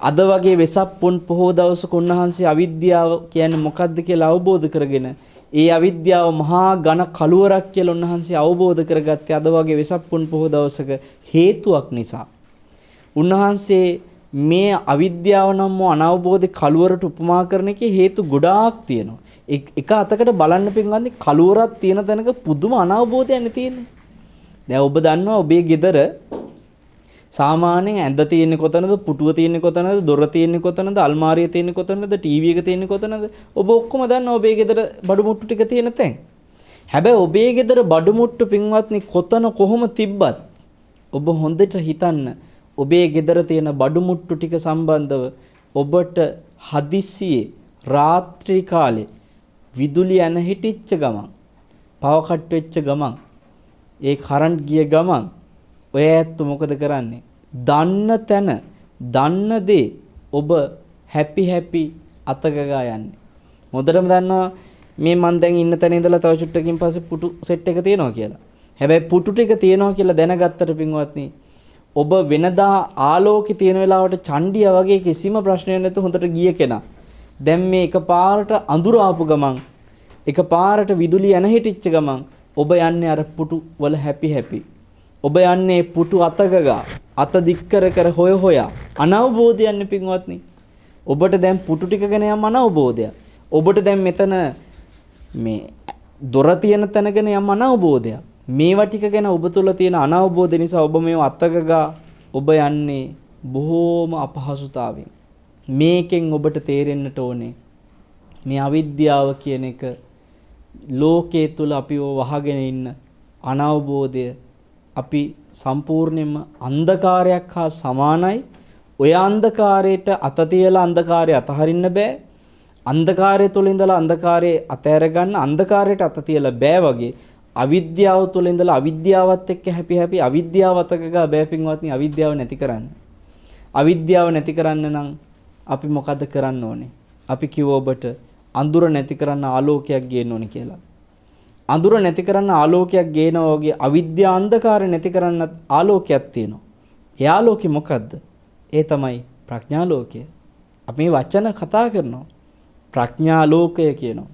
S1: අද වගේ වෙසක් පුන් පොහෝ දවසක උන්වහන්සේ අවිද්‍යාව කියන්නේ මොකද්ද කියලා අවබෝධ කරගෙන ඒ අවිද්‍යාව මහා ඝන කළුවරක් කියලා උන්වහන්සේ අවබෝධ කරගත්තේ අද වගේ වෙසක් පුන් පොහොය දවසක හේතුවක් නිසා. උන්වහන්සේ මේ අවිද්‍යාව නම් වූ අනවබෝධ කළුවරට උපමා කරන එකේ හේතු ගොඩාක් තියෙනවා. එක අතකට බලන්න පින්වන්දි කළුවරක් තියෙන තැනක පුදුම අනවබෝධයක් තියෙන්නේ. දැන් ඔබ දන්නවා ඔබේ ගෙදර සාමාන්‍යයෙන් ඇඳ තියෙන්නේ කොතනද, පුටුව තියෙන්නේ කොතනද, දොර තියෙන්නේ කොතනද, අල්මාරිය තියෙන්නේ කොතනද, ටීවී එක තියෙන්නේ කොතනද? ඔබ ඔක්කොම දන්නවා ඔබේ ගෙදර බඩු මුට්ටු ටික තියෙන තැන්. හැබැයි ඔබේ ගෙදර බඩු මුට්ටු පින්වත්නි කොතන කොහොම තිබ්බත් ඔබ හොඳට හිතන්න ඔබේ ගෙදර තියෙන බඩු මුට්ටු ටික සම්බන්ධව ඔබට හදිස්සියේ රාත්‍රී කාලේ විදුලි යන හිටිච්ච ගමන්, පව කට් වෙච්ච ගමන්, ඒ කරන්ට් ගිය ගමන් ඔය ඇත්ත මොකද කරන්නේ? දන්න තැන දන්න දේ ඔබ හැපි අතගගා යන්නේ. හොඳටම දන්නවා මේ මන් දැන් ඉන්න තැන ඉඳලා තව චුට්ටකින් පස්සේ පුටු සෙට් එක තියෙනවා කියලා. හැබැයි පුටු ටික තියෙනවා කියලා දැනගත්තට පින්වත්නි ඔබ වෙනදා ආලෝකේ තියෙන වෙලාවට චණ්ඩියා වගේ කිසිම ප්‍රශ්නයක් නැතුව හොඳට ගිය කෙනා. දැන් මේ එකපාරට අඳුර ආපු ගමන් එකපාරට විදුලිය එන හිටිච්ච ගමන් ඔබ යන්නේ අර පුටු වල හැපි. ඔබ යන්නේ පුටු අතගගා අත දික් කර හොයා අනවබෝධය යන්නේ පින්වත්නි. ඔබට දැන් පුටු ටික ගැන යම් අනවබෝධය. ඔබට දැන් මෙතන මේ දොර තියෙන තැන ගැන යම් අනවබෝධය. මේවා ටික ගැන ඔබ තුල තියෙන අනවබෝධය නිසා ඔබ මේව අතගගා ඔබ යන්නේ බොහෝම අපහසුතාවෙන්. මේකෙන් ඔබට තේරෙන්නට ඕනේ මේ අවිද්‍යාව කියන එක ලෝකයේ තුල අපිව වහගෙන ඉන්න අනවබෝධය අපි සම්පූර්ණයෙන්ම අන්ධකාරයක් හා සමානයි. ඔය අන්ධකාරයට අත තියලා අන්ධකාරය අතහරින්න බෑ. අන්ධකාරය තුල ඉඳලා අන්ධකාරයේ අතහැර ගන්න අන්ධකාරයට අත තියලා බෑ වගේ අවිද්‍යාව තුල ඉඳලා අවිද්‍යාවත් එක්ක හැපි අවිද්‍යාව අතකගා බෑ පින්වත්නි අවිද්‍යාව නැති කරන්න. අවිද්‍යාව නැති කරන්න නම් අපි මොකද කරන්න ඕනේ? අපි කිව්ව ඔබට අඳුර නැති කරන්න ආලෝකයක් ගේන්න ඕනේ කියලා. අඳුර නැති කරන්න ආලෝකයක් ගේනවා වගේ අවිද්‍යා අන්ධකාරය නැති කරන්න ආලෝකයක් තියෙනවා. ඒ ආලෝකය මොකද්ද? ඒ තමයි ප්‍රඥා ලෝකය. අපි මේ වචන කතා කරනවා. ප්‍රඥා ලෝකය කියනවා.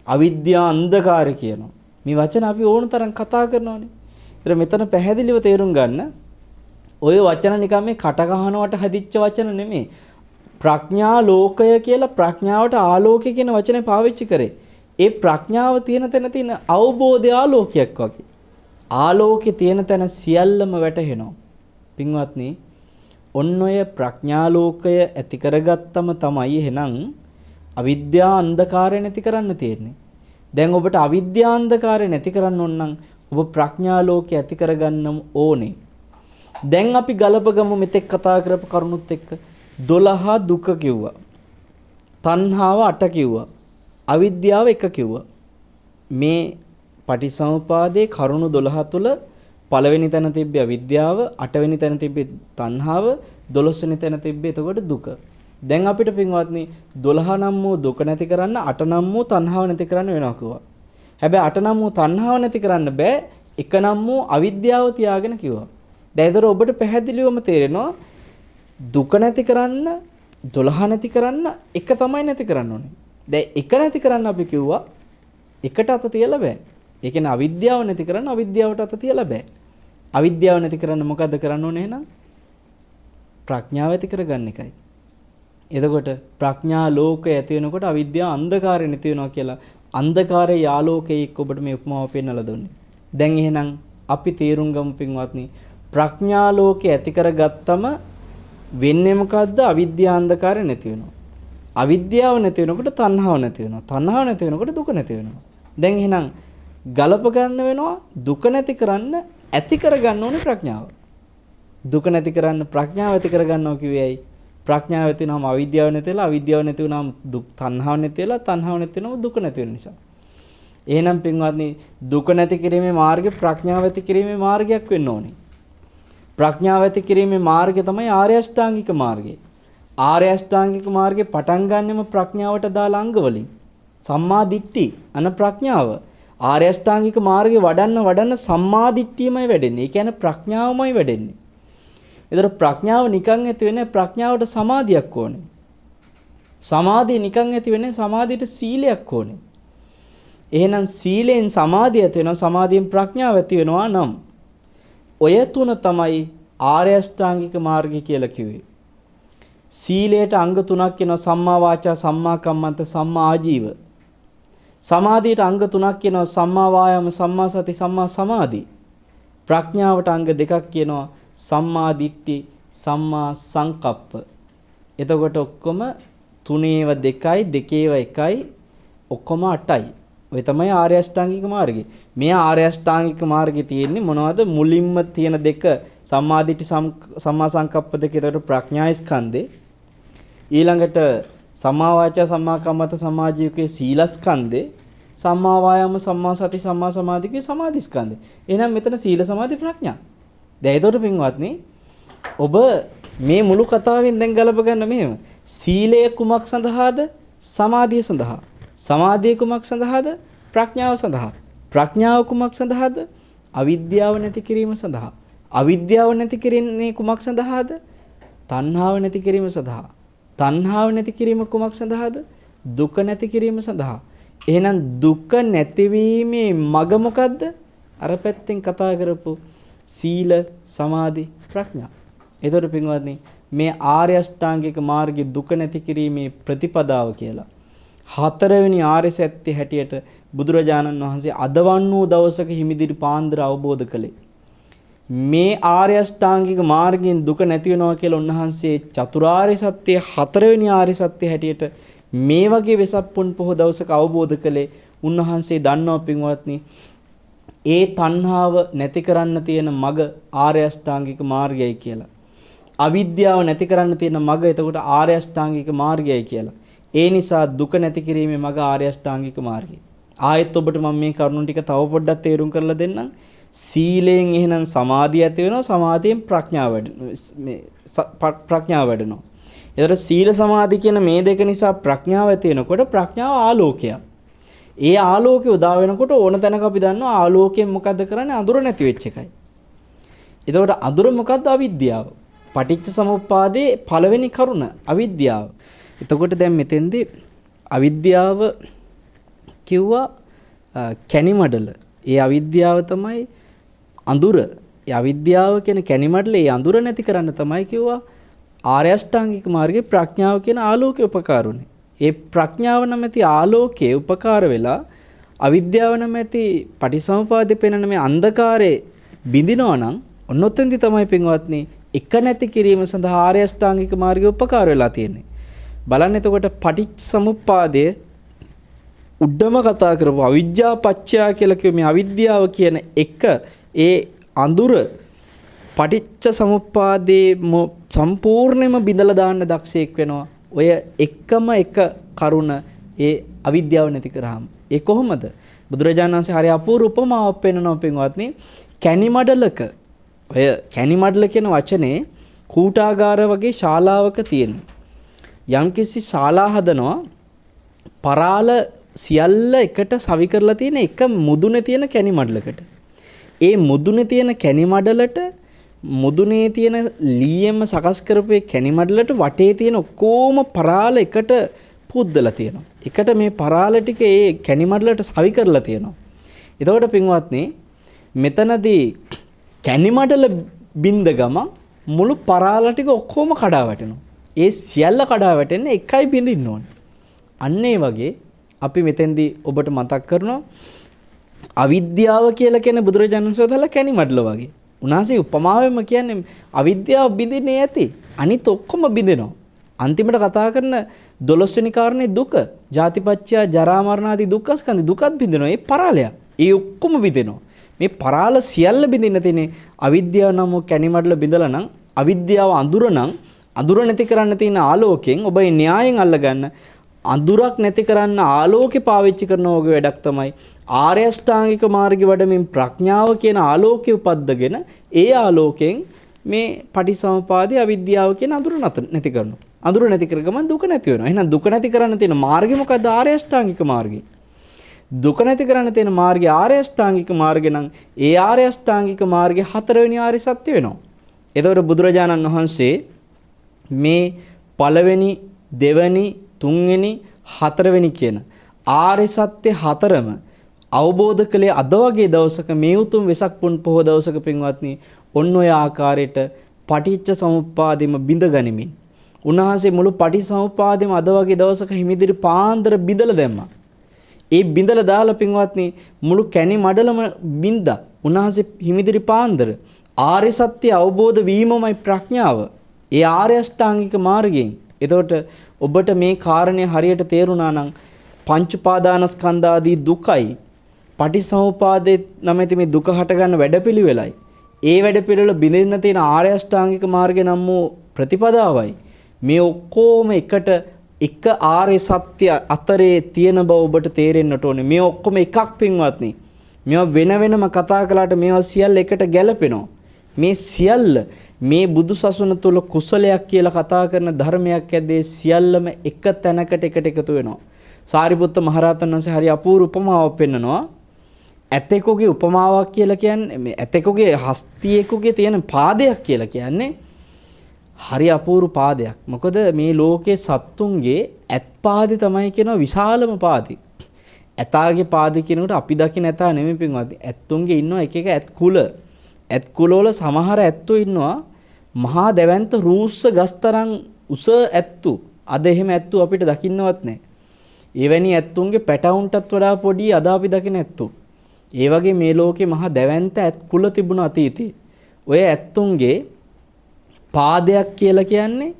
S1: අවිද්‍යා අන්ධකාරය කියනවා. මේ වචන අපි ඕන තරම් කතා කරනවානේ. ඒතර මෙතන පැහැදිලිව තේරුම් ගන්න ඔය වචන නිකන් මේ කට කහනවට හදිච්ච වචන නෙමෙයි. ප්‍රඥා ලෝකය කියලා ප්‍රඥාවට ආලෝකය කියන වචනේ පාවිච්චි කරේ. ඒ ප්‍රඥාව තියෙන තැන තියෙන අවබෝධය ආලෝකයක් වගේ. ආලෝකේ තියෙන තැන සියල්ලම වැටහෙනවා. පින්වත්නි, ඔන්න ඔය ප්‍රඥා ලෝකය ඇති කරගත්තම තමයි එහෙනම් අවිද්‍යා අන්ධකාරය නැති කරන්න තියෙන්නේ. දැන් ඔබට අවිද්‍යා අන්ධකාරය නැති කරන්න ඕන නම් ඔබ ප්‍රඥා ලෝකය ඇති කරගන්න ඕනේ. දැන් අපි ගලපගමු මෙතෙක් කතා කරපු කරුණුත් එක්ක 12 දුක කිව්වා. තණ්හාව 8 කිව්වා. අවිද්‍යාව 1 කිව්වා. මේ පටිසමුපාදයේ කරුණු 12 තුල පළවෙනි තැන තිබ්බේ අවිද්‍යාව, 8 වෙනි තැන තිබ්බේ තණ්හාව, 12 වෙනි තැන තිබ්බේ එතකොට දුක. දැන් අපිට පින්වත්නි 12 නම් වූ දුක නැති කරන්න 8 නම් වූ තණ්හාව නැති කරන්න වෙනවා කිව්වා. හැබැයි 8 නම් වූ තණ්හාව නැති කරන්න බෑ 1 නම් වූ අවිද්‍යාව තියාගෙන කිව්වා. දැන් ඒතර ඔබට පැහැදිලිවම තේරෙනවා දුක නැති කරන්න 12 නැති කරන්න 1 තමයි නැති කරන්න ඕනේ. දැන් 1 නැති කරන්න අපි කිව්වා 1ට අත තියලා බෑ. ඒ කියන්නේ අවිද්‍යාව නැති කරන්න අවිද්‍යාවට අත තියලා බෑ. අවිද්‍යාව නැති කරන්න මොකද්ද කරන්න ඕනේ එහෙනම්? ප්‍රඥාව ඇති කරගන්න එකයි. එතකොට ප්‍රඥා ලෝකය ඇති වෙනකොට අවිද්‍යාව අන්ධකාරය නැති වෙනවා කියලා අන්ධකාරයේ ආලෝකයේ එක්ක ඔබට මේ උපමාව පෙන්නලා දුන්නේ. දැන් එහෙනම් අපි තේරුම් ගමු පින්වත්නි ප්‍රඥා ලෝකය ඇති කරගත්තම වෙන්නේ මොකද්ද? අවිද්‍යා අන්ධකාරය නැති වෙනවා. අවිද්‍යාව නැති වෙනකොට තණ්හාව නැති වෙනවා. තණ්හාව නැති වෙනකොට දුක නැති වෙනවා. දැන් එහෙනම් ගලප ගන්න වෙනවා දුක නැති කරන්න ඇති කරගන්න ඕනේ ප්‍රඥාව. දුක නැති කරන්න ප්‍රඥාව ඇති කරගන්නවා කිව්වේයි. ප්‍රඥාව ඇති වුණාම අවිද්‍යාව නැති වෙලා අවිද්‍යාව නැති වුණාම තණ්හාව නැති වෙලා තණ්හාව නැති වෙනම දුක නැති වෙන නිසා. එහෙනම් පින්වත්නි දුක නැති කිරීමේ මාර්ගය ප්‍රඥාව ඇති කිරීමේ මාර්ගයක් වෙන්න ඕනේ. ප්‍රඥාව ඇති කිරීමේ මාර්ගය තමයි ආර්ය අෂ්ටාංගික මාර්ගය. ආර්ය අෂ්ටාංගික මාර්ගේ පටන් ගන්නෙම ප්‍රඥාවට දාලා අංග වලින්. සම්මා දිට්ඨි අන ප්‍රඥාව. ආර්ය අෂ්ටාංගික මාර්ගේ වඩන්න සම්මා දිට්ඨියමයි වැඩෙන්නේ. ඒ කියන්නේ ප්‍රඥාවමයි වැඩෙන්නේ. ඒතර ප්‍රඥාව නිකන් ඇති වෙන්නේ ප්‍රඥාවට සමාධියක් ඕනේ. සමාධිය නිකන් ඇති වෙන්නේ සමාධියට සීලයක් ඕනේ. එහෙනම් සීලෙන් සමාධිය ඇති වෙනවා, සමාධියෙන් ප්‍රඥාව ඇති වෙනවා නම් ඔය තුන තමයි ආර්ය අෂ්ටාංගික මාර්ගය කියලා කිව්වේ. සීලයට අංග තුනක් වෙනවා, සම්මා වාචා, සම්මා කම්මන්ත, සම්මා ආජීව. සමාධියට අංග තුනක් වෙනවා, සම්මා වායාම, සම්මා සති, සම්මා සමාධි. ප්‍රඥාවට අංග දෙකක් කියනවා, සම්මා දිට්ඨි, සම්මා සංකප්ප. එතකොට ඔක්කොම තුනේව දෙකයි, දෙකේව එකයි, ඔක්කොම 8යි. ඔය තමයි ආර්ය අෂ්ටාංගික මාර්ගය. මේ ආර්ය අෂ්ටාංගික මාර්ගයේ තියෙන්නේ මොනවද? මුලින්ම තියෙන දෙක සම්මා දිට්ඨි, සම්මා සංකප්ප දෙක. ඒකට ප්‍රඥා ස්කන්ධේ. ඊළඟට සම්මා වාචා, සම්මා කම්මන්ත, සම්මා ජීවකේ සීලස්කන්ධේ. සම්මා වායාම, සම්මා සති, සම්මා සමාධිකේ සමාධි ස්කන්ධේ. එහෙනම් මෙතන සීල සමාධි ප්‍රඥා. දැන් ඒතකොට පින්වත්නි, ඔබ මේ මුළු කතාවෙන් දැන් ගලප ගන්න මෙහෙම. සීලය කුමක් සඳහාද? සමාධිය සඳහා. සමාධිය කුමක් සඳහාද? ප්‍රඥාව සඳහා. ප්‍රඥාව කුමක් සඳහාද? අවිද්‍යාව නැති කිරීම සඳහා. අවිද්‍යාව නැති කිරීමේ කුමක් සඳහාද? තණ්හාව නැති කිරීම සඳහා. තණ්හාව නැති කිරීම කුමක් සඳහාද? දුක නැති කිරීම සඳහා. එහෙනම් දුක නැතිවීමේ මඟ මොකද්ද? අර පැත්තෙන් කතා කරපු සීල, සමාධි, ප්‍රඥා. එතකොට පින්වත්නි, මේ ආර්ය අෂ්ටාංගික මාර්ගයේ දුක නැති කිරීමේ ප්‍රතිපදාව කියලා හතරවෙනි ආර්ය සත්‍ය හැටියට බුදුරජාණන් වහන්සේ අදවන් වූ දවසක හිමිදිරි පාන්දර අවබෝධ කළේ. මේ ආර්ය අෂ්ටාංගික මාර්ගයෙන් දුක නැති වෙනවා කියලා උන්වහන්සේ චතුරාර්ය සත්‍ය හතරවෙනි ආර්ය සත්‍ය හැටියට මේ වගේ වෙසක් පුන් පොහොය දවසක අවබෝධ කළේ. උන්වහන්සේ දන්නවා පින්වත්නි, ඒ තණ්හාව නැති කරන්න තියෙන මඟ ආර්ය අෂ්ටාංගික මාර්ගයයි කියලා. අවිද්‍යාව නැති කරන්න තියෙන මඟ එතකොට ආර්ය අෂ්ටාංගික මාර්ගයයි කියලා. ඒ නිසා දුක නැති කිරීමේ මඟ ආර්ය අෂ්ටාංගික මාර්ගය. ආයෙත් ඔබට මම මේ කරුණු ටික තව පොඩ්ඩක් තේරුම් කරලා දෙන්නම්. සීලයෙන් එහෙනම් සමාධිය ඇති වෙනවා, සමාධියෙන් ප්‍රඥාව වැඩෙනවා. ඒතර සීල සමාධි කියන මේ දෙක නිසා ප්‍රඥාව ඇති වෙනකොට ප්‍රඥාව ආලෝකයක්. ඒ ආලෝකය උදා වෙනකොට ඕන තැනක අපි දන්නවා ආලෝකයෙන් මොකද්ද කරන්නේ? අඳුර නැති වෙච්ච එකයි. එතකොට අඳුර මොකද්ද? අවිද්‍යාව. පටිච්ච සමුප්පාදේ පළවෙනි කරුණ අවිද්‍යාව. එතකොට දැන් මෙතෙන්දී අවිද්‍යාව කිව්වා කැනිමඩල. ඒ අවිද්‍යාව තමයි අඳුර. ඒ අවිද්‍යාව කියන කැනිමඩල, ඒ අඳුර නැති කරන්න තමයි කිව්වා ආර්ය අෂ්ටාංගික මාර්ගයේ ප්‍රඥාව කියන ආලෝකය උපකාරුනේ. ඒ ප්‍රඥාව නැමැති ආලෝකයේ උපකාර වෙලා අවිද්‍යාව නැමැති පටිසමුපාදේ පෙනෙන මේ අන්ධකාරයේ බිඳිනවා නම් ඔන්නොතෙන්දි තමයි පින්වත්නි එක නැති කිරීම සඳහා ආර්ය අෂ්ටාංගික මාර්ගය උපකාර වෙලා තියෙන්නේ. බලන්න එතකොට පටිච්චසමුප්පාදයේ උඩම කතා කරපු අවිජ්ජා පත්‍යා කියලා කිව්ව මේ අවිද්‍යාව කියන එක ඒ අඳුර පටිච්චසමුප්පාදේ සම්පූර්ණයෙන්ම බිඳලා දාන්න දක්ෂයෙක් වෙනවා. ඔය එකම එක කරුණ ඒ අවිද්‍යාව නැති කරාම. ඒ කොහොමද? බුදුරජාණන් වහන්සේ හරි අපූර්ව උපමාවක් පෙන්නනවා පින්වත්නි. කැනිමඩලක ඔය කැනිමඩල කියන වචනේ කූටාගාර වගේ ශාලාවක තියෙන. යම්කිසි ශාලා හදනවා පරාල සියල්ල එකට සවි කරලා තියෙන එක මුදුනේ තියෙන කැනිමඩලකට. ඒ මුදුනේ තියෙන කැනිමඩලට මුදුනේ තියෙන ලීයෙම සකස් කරපු කැනිමඩලට වටේ තියෙන ඔක්කොම පරාල එකට පුද්දලා තියෙනවා. එකට මේ පරාල ටික ඒ කැනිමඩලට සවි කරලා තියෙනවා. එතකොට පින්වත්නි මෙතනදී කැනිමඩල බින්ද ගම මුළු පරාල ටික ඔක්කොම කඩා වැටෙනවා. ඒ සියල්ල කඩා වැටෙන්නේ එකයි බින්දින්න ඕනේ. අන්න ඒ වගේ අපි මෙතෙන්දී ඔබට මතක් කරනවා අවිද්‍යාව කියලා කියන බුදුරජාණන් වහන්සේ වදාළ කැනිමඩල වගේ. උනාසේ උපමාවෙම කියන්නේ අවිද්‍යාව බින්දින්නේ ඇති. අනිත් ඔක්කොම බින්දෙනවා. අන්තිමට කතා කරන 12 වෙනි කාරණේ දුක. ජාතිපච්චය ජරා මරණ ආදී දුක්ඛ ස්කන්ධ දුකත් බින්දෙනවා. ඒ පරාලය. ඒ ඔක්කොම බින්දෙනවා. මේ පරාල සියල්ල බින්දින්න තියෙන්නේ අවිද්‍යාව නම් කැනිමඩල බින්දලා නම් අවිද්‍යාව අඳුර නම් අඳුර නැති කරන්න තියෙන ආලෝකයෙන් ඔබ ඒ න්‍යායෙන් අල්ලගන්න අඳුරක් නැති කරන්න ආලෝකේ පාවිච්චි කරන ඕගේ වැඩක් තමයි ආර්ය අෂ්ටාංගික මාර්ගය වඩමින් ප්‍රඥාව කියන ආලෝකය උපද්දගෙන ඒ ආලෝකයෙන් මේ පටිසමුපාදේ අවිද්‍යාව කියන අඳුර නැති කරනවා. අඳුර නැති කරගමන් දුක නැති වෙනවා. එහෙනම් දුක නැති කරන්න තියෙන මාර්ගය මොකද්ද? ආර්ය අෂ්ටාංගික මාර්ගය. දුක නැති කරන්න තියෙන මාර්ගය ආර්ය අෂ්ටාංගික මාර්ගය නම් ඒ ආර්ය අෂ්ටාංගික මාර්ගයේ හතරවෙනි ආර්ය සත්‍ය වෙනවා. එතකොට බුදුරජාණන් වහන්සේ මේ පළවෙනි, දෙවෙනි, තුන්වෙනි, හතරවෙනි කියන ආර්ය සත්‍ය හතරම අවබෝධ කළේ අද වගේ දවසක මේ උතුම් වෙසක් පුන් පොහොය දවසක පින්වත්නි ඔන්න ඔය ආකාරයට පටිච්ච සමුප්පාදෙම බිඳ ගනිමින් උන්වහන්සේ මුළු පටිච්ච සමුප්පාදෙම අද වගේ දවසක හිමිදිරි පාන්දර බිඳලා දැම්මා. ඒ බිඳලා දාලා පින්වත්නි මුළු කැණි මඩලම බින්දා. උන්වහන්සේ හිමිදිරි පාන්දර ආර්ය සත්‍ය අවබෝධ වීමමයි ප්‍රඥාව. ඒ ආර්ය අෂ්ටාංගික මාර්ගයෙන්. එතකොට ඔබට මේ කාරණේ හරියට තේරුණා නම් පංච උපාදානස්කන්ධ ආදී දුකයි පටිසමුපාදේ නැමැති මේ දුක හට ගන්න වැඩපිළිවෙලයි. ඒ වැඩපිළිවෙල බිඳින්න තියෙන ආර්ය අෂ්ටාංගික මාර්ගය නම් වූ ප්‍රතිපදාවයි. මේ ඔක්කොම එකට එක ආර්ය සත්‍ය අතරේ තියෙන බව ඔබට තේරෙන්නට ඕනේ. මේ ඔක්කොම එකක් පින්වත්නි. මේවා වෙන වෙනම කතා කළාට මේවා සියල්ල එකට ගැලපෙනවා. මේ සියල්ල මේ බුදු සසුන තුල කුසලයක් කියලා කතා කරන ධර්මයක් ඇද්දේ සියල්ලම එක තැනකට එකට එකතු වෙනවා. සාරිපුත්ත මහරහතන් වහන්සේ හරි අපූර්ව උපමාවක් පෙන්නනවා. ඇතෙකුගේ උපමාවක් කියලා කියන්නේ මේ ඇතෙකුගේ හස්තියෙකුගේ තියෙන පාදයක් කියලා කියන්නේ හරි අපූර්ව පාදයක්. මොකද මේ ලෝකේ සත්තුන්ගේ ඇත් පාදේ තමයි කියන විශාලම පාදේ. ඇතාගේ පාදේ කියනකොට අපි දකින්න ඇතා නෙමෙයි පින්වත්නි. ඇත්තුන්ගේ ඉන්නවා එක එක ඇත් කුල. ඇත් කුල වල සමහර ඇත්තෝ ඉන්නවා මහා දැවැන්ත රූස්ස ගස්තරන් උස ඇත්තු. අද එහෙම ඇත්තු අපිට දකින්නවත් නැහැ. එවැනි ඇත්තුන්ගේ පැටවුන්ටත් වඩා පොඩි අද අපි දකින ඇත්තු. ඒ වගේ මේ ලෝකේ මහා දැවැන්ත ඇත් කුල තිබුණ අතීතේ. ඔය ඇත්තුන්ගේ පාදයක් කියලා කියන්නේ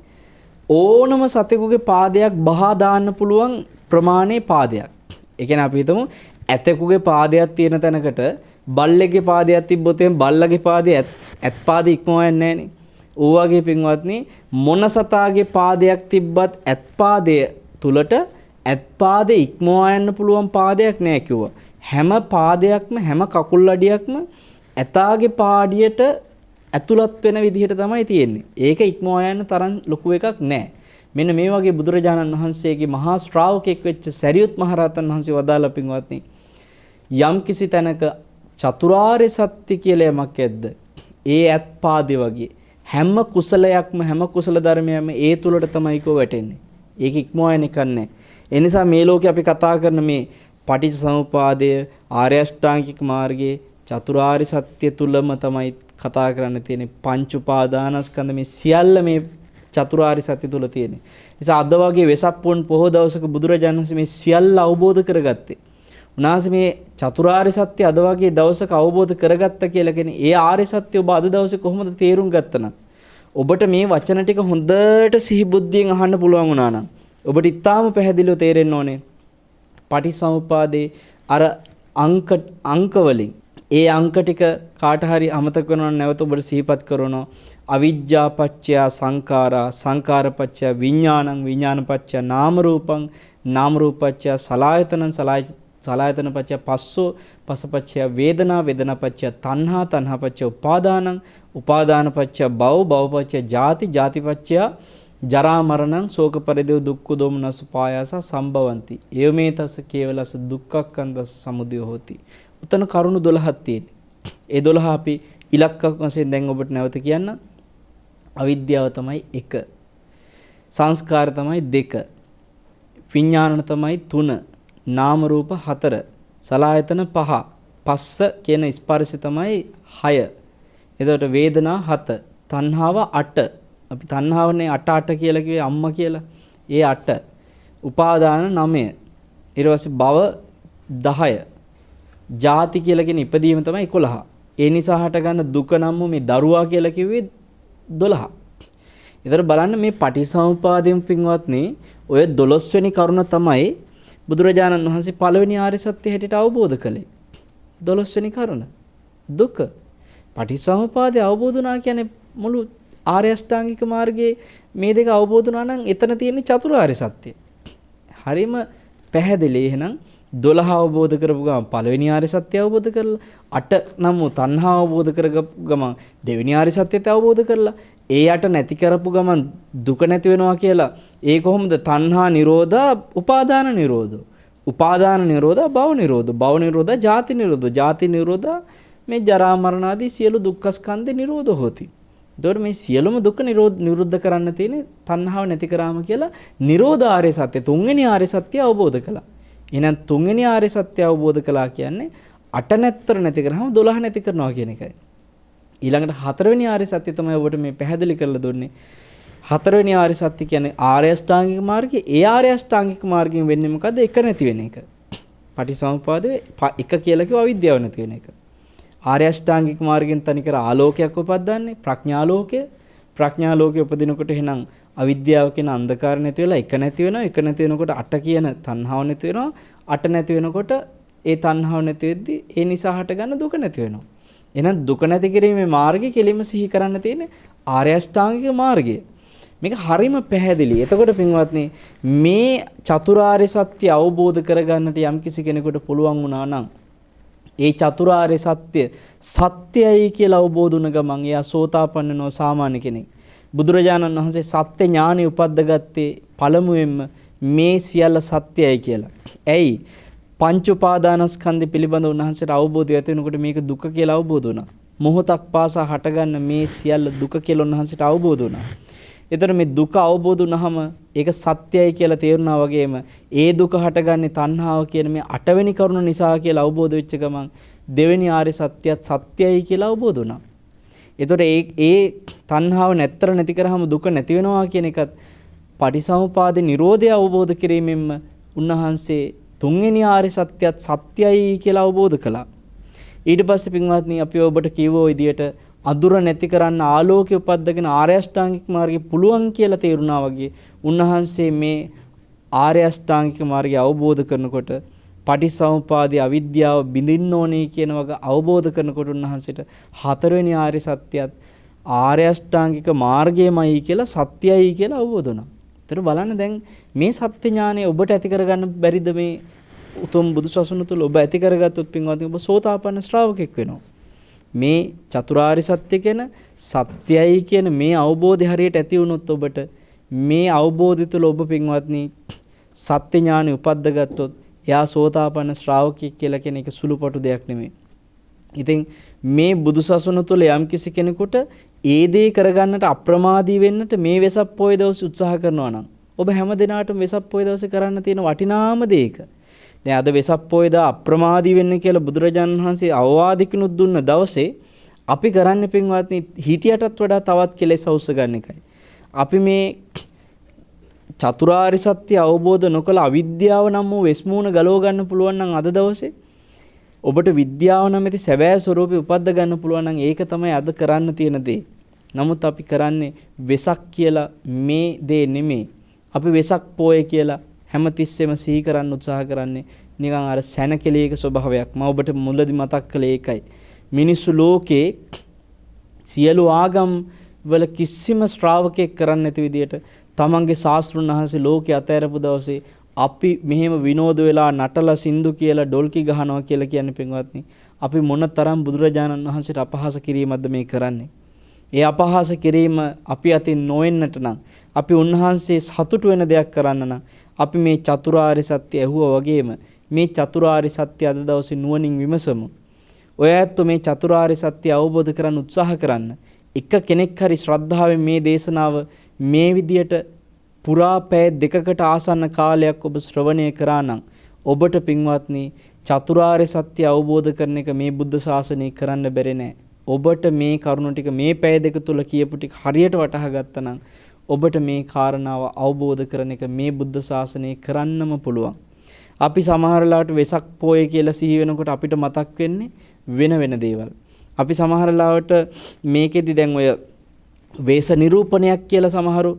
S1: ඕනම සතෙකුගේ පාදයක් බහා දාන්න පුළුවන් ප්‍රමාණයේ පාදයක්. ඒ කියන්නේ අපි හිතමු ඇතෙකුගේ පාදයක් තියෙන තැනකට බල්ලෙක්ගේ පාදයක් තිබ්බොත් එහෙනම් බල්ලගේ පාදේ ඇත් පාදේ ඉක්මවන්නේ නැහනේ. ඕ වගේ පින්වත්නි මොන සතාගේ පාදයක් තිබ්බත් ඇත් පාදය තුලට ඇත් පාදේ ඉක්මවා යන්න පුළුවන් පාදයක් නෑ කිව්වා. හැම පාදයක්ම හැම කකුල් අඩියක්ම ඇතාගේ පාඩියට ඇතුළත් වෙන විදිහට තමයි තියෙන්නේ. ඒක ඉක්මවා යන්න තරම් ලොකු එකක් නෑ. මෙන්න මේ වගේ බුදුරජාණන් වහන්සේගේ මහා ශ්‍රාවකෙක් වෙච්ච සරියුත් මහරහතන් වහන්සේ වදාළ පින්වත්නි යම් කිසි තැනක චතුරාර්ය සත්‍ය කියලා යමක් ඇද්ද ඒ ඇත් පාදේ වගේ හැම කුසලයක්ම හැම කුසල ධර්මයක්ම ඒ තුලට තමයි කෝ වැටෙන්නේ. ඒක ඉක්මවා යන එකක් නෑ. ඒ නිසා මේ ලෝකේ අපි කතා කරන මේ පටිච්චසමුපාදය ආර්ය අෂ්ටාංගික මාර්ගයේ චතුරාර්ය සත්‍ය තුලම තමයි කතා කරන්න තියෙන්නේ. පංච උපාදානස්කන්ධ මේ සියල්ල මේ චතුරාර්ය සත්‍ය තුල තියෙන්නේ. නිසා අද වගේ වෙසක් පුන් පොහොය දවසක බුදුරජාණන් වහන්සේ මේ සියල්ල අවබෝධ කරගත්තේ. උන්වහන්සේ මේ චතුරාර්ය සත්‍ය අද වගේ දවසක අවබෝධ කරගත්ත කියලා කියන්නේ ඒ ආර්ය සත්‍ය ඔබ අද දවසේ කොහොමද තේරුම් ගත්තනම් ඔබට මේ වචන ටික හොඳට සිහි බුද්ධියෙන් අහන්න පුළුවන් වුණා නම් ඔබට ඉතාම පැහැදිලිව තේරෙන්න ඕනේ පටිසමුපාදේ අර අංක වලින් ඒ අංක ටික කාට හරි අමතක වෙනවා නම් නැවත ඔබට සිහිපත් කරනවා. අවිජ්ජා පත්‍ය සංඛාරා සංඛාරපත්‍ය විඥානං විඥානපත්‍ය නාම රූපං නාම රූපපත්‍ය සලආයතනං සලආයතන පත්‍ය පස්සෝ පසපත්‍ය වේදනා වේදනා පත්‍ය තණ්හා තණ්හා පත්‍ය උපාදානං උපාදාන පත්‍ය භව භව පත්‍ය ජාති ජාති පත්‍ය ජරා මරණං ශෝක පරිදේව දුක්ඛ දෝමනස පායාස සම්භවಂತಿ එවමෙතස කේවලස දුක්ඛක්ඛන්දස සමුදය හොති. උතන කරුණු 12ක් තියෙන්නේ. ඒ 12 අපි ඉලක්ක වශයෙන් දැන් ඔබට නැවත කියන්න. අවිද්‍යාව තමයි 1. සංස්කාර තමයි 2. විඥාන තමයි 3. නාම රූප 4. සලආයතන 5. පස්ස කියන ස්පර්ශය තමයි 6. එතකොට වේදනා 7. තණ්හාව 8. අපි තණ්හාවනේ 8 කියලා කිව්වේ අම්මා කියලා. ඒ 8. උපාදාන 9. ඊට පස්සේ භව 10. ජාති කියලා කියන ඉපදීම තමයි 11. ඒ නිසා හටගන්න දුක නම් මේ දරුවා කියලා කිව්වේ 12. ඒතර බලන්න මේ පටිසමුපාදයෙන් පින්වත්නි ඔය 12 වෙනි කරුණ තමයි බුදුරජාණන් වහන්සේ පළවෙනි ආර්ය සත්‍ය හැටියට අවබෝධ කළේ. 12 වෙනි කරුණ දුක. පටිසමුපාදය අවබෝධ වුණා කියන්නේ මුළු ආර්ය අෂ්ටාංගික මාර්ගයේ මේ දෙක අවබෝධ වුණා නම් එතන තියෙන චතුරාර්ය සත්‍ය. හරිම පැහැදිලි. එහෙනම් 12 අවබෝධ කරපු ගමන් පළවෙනි ආර්ය සත්‍ය අවබෝධ කරලා 8 නම් තණ්හා අවබෝධ කරගපු ගමන් දෙවෙනි ආර්ය සත්‍යத்தை අවබෝධ කරලා ඒ 8 නැති කරපු ගමන් දුක නැති වෙනවා කියලා ඒ කොහොමද තණ්හා නිරෝධා උපාදාන නිරෝධෝ උපාදාන නිරෝධා භව නිරෝධෝ භව නිරෝධා ජාති නිරෝධෝ ජාති නිරෝධා මේ ජරා මරණ ආදී සියලු දුක්ඛ ස්කන්ධ නිරෝධෝ හොති. එතකොට මේ සියලුම දුක නිරුද්ධ කරන්න තියෙන්නේ තණ්හාව නැති කරාම කියලා නිරෝධ ආර්ය සත්‍ය තුන්වෙනි ආර්ය සත්‍ය අවබෝධ කළා. එහෙනම් තුන්වෙනි ආර්ය සත්‍ය අවබෝධ කළා කියන්නේ 8 නැත්තර නැති කරාම 12 නැති කරනවා කියන එකයි. ඊළඟට හතරවෙනි ආර්ය සත්‍ය තමයි ඔබට මේ පැහැදිලි කරලා දුන්නේ. හතරවෙනි ආර්ය සත්‍ය කියන්නේ ආර්ය අෂ්ටාංගික මාර්ගය. ඒ ආර්ය අෂ්ටාංගික මාර්ගයෙන් වෙන්නේ මොකද්ද? එක නැති වෙන එක. පටිසමුපාදයේ එක කියලා කිව්ව අවිද්‍යාව නැති වෙන එක. ආර්ය අෂ්ටාංගික මාර්ගයෙන් තනිකර ආලෝකයක් උපද්දන්නේ ප්‍රඥාලෝකය. ප්‍රඥාලෝකය උපදිනකොට එහෙනම් අවිද්‍යාව කියන අන්ධකාර නැති වෙලා එක නැති වෙනවා. එක නැති වෙනකොට අට කියන තණ්හාව නැති වෙනවා. අට නැති වෙනකොට ඒ තණ්හාව නැති වෙද්දි ඒ නිසා හටගන්න දුක නැති වෙනවා. එහෙනම් දුක නැති කිරීමේ මාර්ගය කෙලින්ම සිහි කරන්න තියෙන්නේ ආර්ය අෂ්ටාංගික මාර්ගය. මේක හරිම පැහැදිලි. එතකොට පින්වත්නි මේ චතුරාර්ය සත්‍ය අවබෝධ කරගන්නට යම්කිසි කෙනෙකුට පුළුවන් වුණා නම් ඒ චතුරාර්ය සත්‍ය සත්‍යයි කියලා අවබෝධ වුණ ගමන් එයා සෝතාපන්නනෝ සාමාන්‍ය කෙනෙක්. බුදුරජාණන් වහන්සේ සත්‍ය ඥානෙ උපද්දගත්තේ පළමුවෙන්ම මේ සියල්ල සත්‍යයි කියලා. ඇයි? පංච උපාදානස්කන්ධය පිළිබඳ උන්වහන්සේට අවබෝධය ඇති වෙනකොට මේක දුක කියලා අවබෝධ වුණා. මොහොතක් පාසා හටගන්න මේ සියල්ල දුක කියලා උන්වහන්සේට අවබෝධ වුණා. එතකොට මේ දුක අවබෝධ වුණාම ඒක සත්‍යයි කියලා තේරුණා වගේම ඒ දුක හටගන්නේ තණ්හාව කියන මේ 8 වෙනි කරුණ නිසා කියලා අවබෝධ වෙච්ච ගමන් දෙවෙනි ආර්ය සත්‍යයත් සත්‍යයි කියලා අවබෝධ වුණා. එතකොට ඒ තණ්හාව නැත්තර නැති කරාම දුක නැති වෙනවා කියන එකත් පටිසමුපාද නිරෝධය අවබෝධ කිරීමෙන්ම උන්වහන්සේ තුන්වෙනි ආර්ය සත්‍යයත් සත්‍යයි කියලා අවබෝධ කළා. ඊට පස්සේ පින්වත්නි අපි ඔබට කියවෝ විදියට අදුර නැති කරන්න ආලෝකය උපද්දගෙන ආර්ය අෂ්ටාංගික මාර්ගය පුළුවන් කියලා තේරුණා වගේ උන්වහන්සේ මේ ආර්ය අෂ්ටාංගික මාර්ගය අවබෝධ කරනකොට පටිසමුපාදයේ අවිද්‍යාව බිඳින්න ඕනේ කියන වගේ අවබෝධ කරනකොට උන්වහන්සේට හතරවෙනි ආර්ය සත්‍යයත් ආර්ය අෂ්ටාංගික මාර්ගයමයි කියලා සත්‍යයි කියලා අවබෝධ වුණා. ඒතර බලන්න දැන් මේ සත්‍ය ඥානය ඔබට ඇති කරගන්න බැරිද? මේ උතුම් බුදුසසුන තුළ ඔබ ඇති කරගත්තොත් පින්වත්නි ඔබ සෝතාපන්න ශ්‍රාවකෙක් වෙනවා. මේ චතුරාර්ය සත්‍ය කියන සත්‍යයි කියන මේ අවබෝධය හරියට ඇති වුණොත් ඔබට මේ අවබෝධය තුළ ඔබ පින්වත්නි සත්‍ය ඥානෙ උපද්දගත්තොත් එයා සෝතාපන්න ශ්‍රාවකෙක් කියලා කියන එක සුළුපටු දෙයක් නෙමෙයි. ඉතින් මේ බුදුසසුන තුළ යම්කිසි කෙනෙකුට ඒ දේ කරගන්නට අප්‍රමාදී වෙන්නට මේ වෙසක් පොය දවස් උත්සාහ කරනවා නම් ඔබ හැම දිනාටම වෙසක් පොය දවසේ කරන්න තියෙන වටිනාම දේක. දැන් අද වෙසක් පොය දා අප්‍රමාදී වෙන්න කියලා බුදුරජාණන් වහන්සේ අවවාදිකුත් දුන්න දවසේ අපි කරන්නේ පින්වත්නි හිටියටත් වඩා තවත් කෙලෙස් අවශ්‍ය ගන්න එකයි. අපි මේ චතුරාර්ය සත්‍ය අවබෝධ නොකළ අවිද්‍යාව නම් වූ වෙස්මූණ ගලව ගන්න පුළුවන් නම් අද දවසේ ඔබට විද්‍යාව නැමැති සැබෑ ස්වરૂපේ උපද්ද ගන්න පුළුවන් නම් ඒක තමයි අද කරන්න තියෙන දේ. නමුත් අපි කරන්නේ වෙසක් කියලා මේ දේ නෙමෙයි. අපි වෙසක් පොය කියලා හැමතිස්සෙම සිහි කරන්න උත්සාහ කරන්නේ නිකන් අර සැනකෙලියක ස්වභාවයක්. මම ඔබට මුලදී මතක් කළේ ඒකයි. මිනිස්සු ලෝකේ සියලු ආගම් වල කිසිම ශ්‍රාවකෙක් කරන්නේ නැති විදියට තමන්ගේ ශාස්ත්‍රුන් වහන්සේ ලෝකේ අතෑරපු දවසේ අපි මෙහෙම විනෝද වෙලා නටලා සින්දු කියලා ඩොල්කි ගහනවා කියලා කියන්නේ පින්වත්නි අපි මොනතරම් බුදුරජාණන් වහන්සේට අපහාස කිරීමක්ද මේ කරන්නේ. ඒ අපහාස කිරීම අපි අතින් නොවෙන්නට නම් අපි උන්වහන්සේ සතුටු වෙන දෙයක් කරන්න නම් අපි මේ චතුරාර්ය සත්‍ය ඇහුවා වගේම මේ චතුරාර්ය සත්‍ය අද දවසේ නුවණින් විමසමු. ඔය ඇත්තෝ මේ චතුරාර්ය සත්‍ය අවබෝධ කරගන්න උත්සාහ කරන්න. එක කෙනෙක් හරි ශ්‍රද්ධාවෙන් මේ දේශනාව මේ විදියට පුරා පැය දෙකකට ආසන්න කාලයක් ඔබ ශ්‍රවණය කරා නම් ඔබට පින්වත්නි චතුරාර්ය සත්‍ය අවබෝධ කරන එක මේ බුද්ධ ශාසනය කරන්න බැරි නෑ. ඔබට මේ කරුණු ටික මේ පැය දෙක තුල කියපු ටික හරියට වටහා ගත්තා නම් ඔබට මේ කාරණාව අවබෝධ කරන එක මේ බුද්ධ ශාසනය කරන්නම පුළුවන්. අපි සමහර ලාට වෙසක් පොය කියලා සිහි වෙනකොට අපිට මතක් වෙන්නේ වෙන දේවල්. අපි සමහර ලාවට මේකෙදි දැන් ඔය වේශ නිරූපණයක් කියලා සමහරු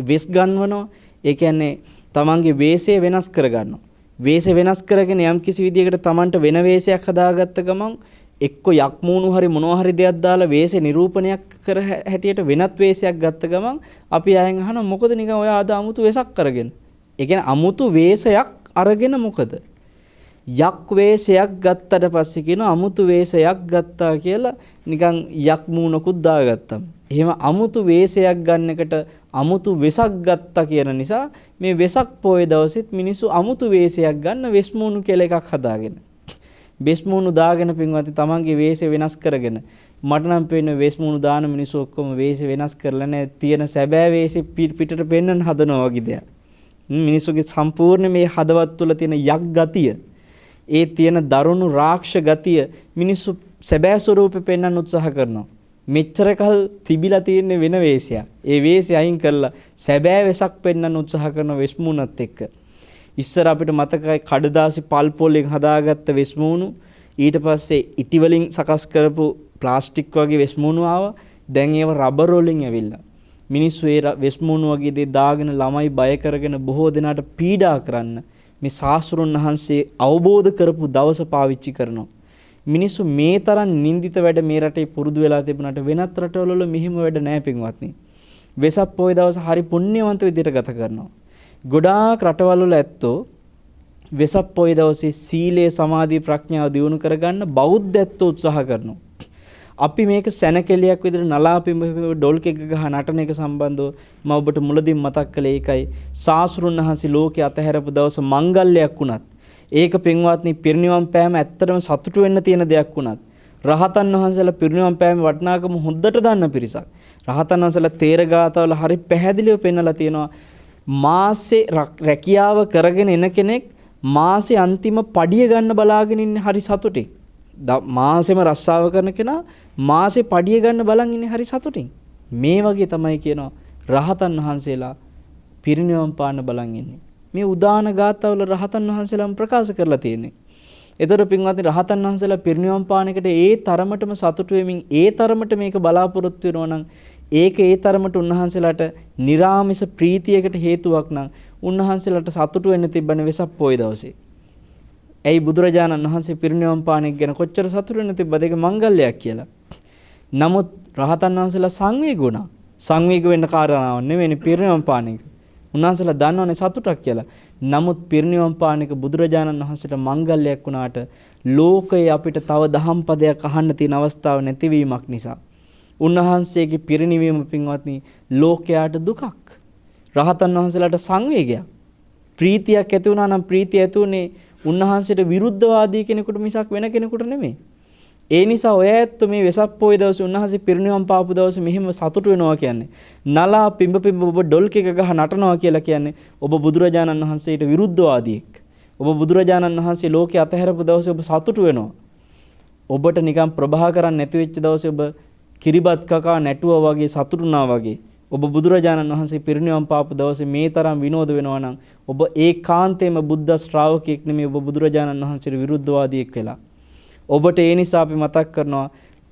S1: වෙස් ගන්වනවා. ඒ කියන්නේ තමන්ගේ වේශය වෙනස් කරගන්නවා. වේශය වෙනස් කරගෙන යම් කිසි විදියකට තමන්ට වෙන වේශයක් හදාගත්ත ගමන් එක්ක යක්මූණු හරි මොනවා හරි දෙයක් දාලා වේශේ නිරූපණයක් කර හැටියට වෙනත් වේශයක් ගත්ත ගමන් අපි ආයෙත් අහනවා මොකද නිකන් ඔය ආද අමුතු වෙසක් අරගෙන. ඒ කියන්නේ අමුතු වේශයක් අරගෙන මොකද? යක් වේශයක් ගත්තට පස්සේ කියන අමුතු වේශයක් ගත්තා කියලා නිකන් යක්මූණකුත් දාගත්තා. එහෙම අමුතු වේශයක් ගන්න එකට අමුතු වෙසක් ගත්තා කියන නිසා මේ වෙසක් පොයේ දවසෙත් මිනිස්සු අමුතු වේශයක් ගන්න වෙස්මූණු කියලා එකක් හදාගෙන වෙස්මූණු දාගෙන පින්වත්නි තමන්ගේ වේශය වෙනස් කරගෙන මට නම් පේන්නේ වෙස්මූණු දාන මිනිස්සු ඔක්කොම වේශය වෙනස් කරලා නැහැ තියෙන සැබෑ වේශය පිටට පෙන්වන්න හදනවා වගේ දෙයක්. මිනිසුගේ සම්පූර්ණ මේ හදවත් තුළ තියෙන යක් ගතිය, ඒ තියෙන දරුණු රාක්ෂ ගතිය මිනිස්සු සැබෑ ස්වරූපේ පෙන්වන්න උත්සාහ කරනවා. මෙච්චර කල් තිබිලා තියෙන වෙන වේශයක්. ඒ වේශය අයින් කරලා සැබෑ වෙසක් පෙන්වන්න උත්සාහ කරන වෙස්මුණත් එක්ක. ඉස්සර අපිට මතකයි කඩදාසි පල් පොලෙන් හදාගත්ත වෙස්මුණු, ඊට පස්සේ ඉටි වලින් සකස් කරපු ප්ලාස්ටික් වගේ වෙස්මුණු ආවා. දැන් ඒව රබර් වලින් ඇවිල්ලා. මිනිස්සු ඒ වෙස්මුණු වගේ දේ දාගෙන ළමයි බය කරගෙන බොහෝ දෙනාට පීඩා කරන්න මේ ශාස්ත්‍රුන් වහන්සේ අවබෝධ කරපු දවස පාවිච්චි කරනවා. මිනිස්සු මේ තරම් නින්දිත වැඩ මේ රටේ පුරුදු වෙලා තිබුණාට වෙනත් රටවල මෙහිම වැඩ නැහැ පින්වත්නි. වෙසක් පොය දවස හරි පුණ්‍යවන්ත විදිහට ගත කරනවා. ගොඩාක් රටවල් වල ඇත්තෝ වෙසක් පොය දවසේ සීලය, සමාධි, ප්‍රඥාව දියුණු කරගන්න බෞද්ධ ඇත්තෝ උත්සාහ කරනවා. අපි මේක සැනකෙලියක් විදිහට නලාපිම ඩොල් කෙක ගහ නටන එක සම්බන්ධව මම ඔබට මුලදීම මතක් කළේ ඒකයි. ශාස්ත්‍රුන් වහන්සේ ලෝකේ අතහැරපු දවස මංගල්‍යයක් වුණත්, ඒක පින්වත්නි පිරිනිවන් පෑම ඇත්තටම සතුටු වෙන්න තියෙන දෙයක් වුණත්, රහතන් වහන්සේලා පිරිනිවන් පෑම වටිනාකම හොඳට දන්න පිරිසක්. රහතන් වහන්සේලා තේරගාතවල හරි පැහැදිලිව පෙන්නලා තියෙනවා. මාසේ රැකියාව කරගෙන එන කෙනෙක් මාසේ අන්තිම පඩිය ගන්න බලාගෙන ඉන්නේ හරි සතුටින්. මාසෙම රස්සාව කරන කෙනා මාසේ පඩිය ගන්න බලන් ඉන්නේ හරි සතුටින්. මේ වගේ තමයි කියනවා රහතන් වහන්සේලා පිරිනිවන් පාන්න බලන් ඉන්නේ. මේ උදාන ගාථාවල රහතන් වහන්සේලාම ප්‍රකාශ කරලා තියෙන්නේ. ඒතර පින්වත්නි රහතන් වහන්සේලා පිරිනිවන් පාන එකට ඒ තරමටම සතුටු වෙමින් ඒ තරමට මේක බලාපොරොත්තු වෙනවා නම් ඒක ඒ තරමට උන්වහන්සේලාට නිරාමිස ප්‍රීතියකට හේතුවක් නම් උන්වහන්සේලාට සතුටු වෙන්න තිබ්බනේ වෙසක් පොය දවසේ. ඇයි බුදුරජාණන් වහන්සේ පිරිනිවන් පාන එක ගැන කොච්චර සතුටු වෙන්න තිබ්බද? ඒක මංගල්‍යයක් කියලා. නමුත් රහතන් වහන්සේලා සංවේග වුණා. සංවේග වෙන්න කාරණාවක් නෙවෙයි පිරිනිවන් පාන එක. උන්වහන්සේලා දන්නවනේ සතුටක් කියලා. නමුත් පිරිනිවන් පාන එක බුදුරජාණන් වහන්සේට මංගල්‍යයක් වුණාට ලෝකයේ අපිට තව දහම් පදයක් අහන්න තියෙන අවස්ථාව නැතිවීමක් නිසා උන්වහන්සේගේ පිරිනිවීම පින්වත්නි ලෝකයාට දුකක්. රහතන් වහන්සේලාට සංවේගයක්. ප්‍රීතියක් ඇති වුණා නම් ප්‍රීතිය ඇති උනේ උන්වහන්සේට විරුද්ධවාදී කෙනෙකුට මිසක් වෙන කෙනෙකුට නෙමෙයි. ඒ නිසා ඔය ඇත්ත මේ වෙසක් පොය දවසේ උන්වහන්සේ පිරිනිවන් පාපු දවසේ මෙහෙම සතුටු වෙනවා කියන්නේ නලා පිඹ ඔබ ඩොල් කෙක ගහ නටනවා කියලා කියන්නේ ඔබ බුදුරජාණන් වහන්සේට විරුද්ධවාදියෙක්. ඔබ බුදුරජාණන් වහන්සේ ලෝකේ අතහැරපු දවසේ ඔබ සතුටු වෙනවා. ඔබට නිකන් ප්‍රභා කරන්න නැති වෙච්ච දවසේ ඔබ කිරිබත් කකා නැටුවා වගේ සතුටුනා වගේ ඔබ බුදුරජාණන් වහන්සේ පිරිනිවන් පාපු දවසේ මේ තරම් විනෝද වෙනවා නම් ඔබ ඒකාන්තයෙන්ම බුද්ධ ශ්‍රාවකයෙක් නෙමෙයි, ඔබ බුදුරජාණන් වහන්සේට විරුද්ධවාදියෙක් වෙලා. ඔබට ඒ නිසා අපි මතක් කරනවා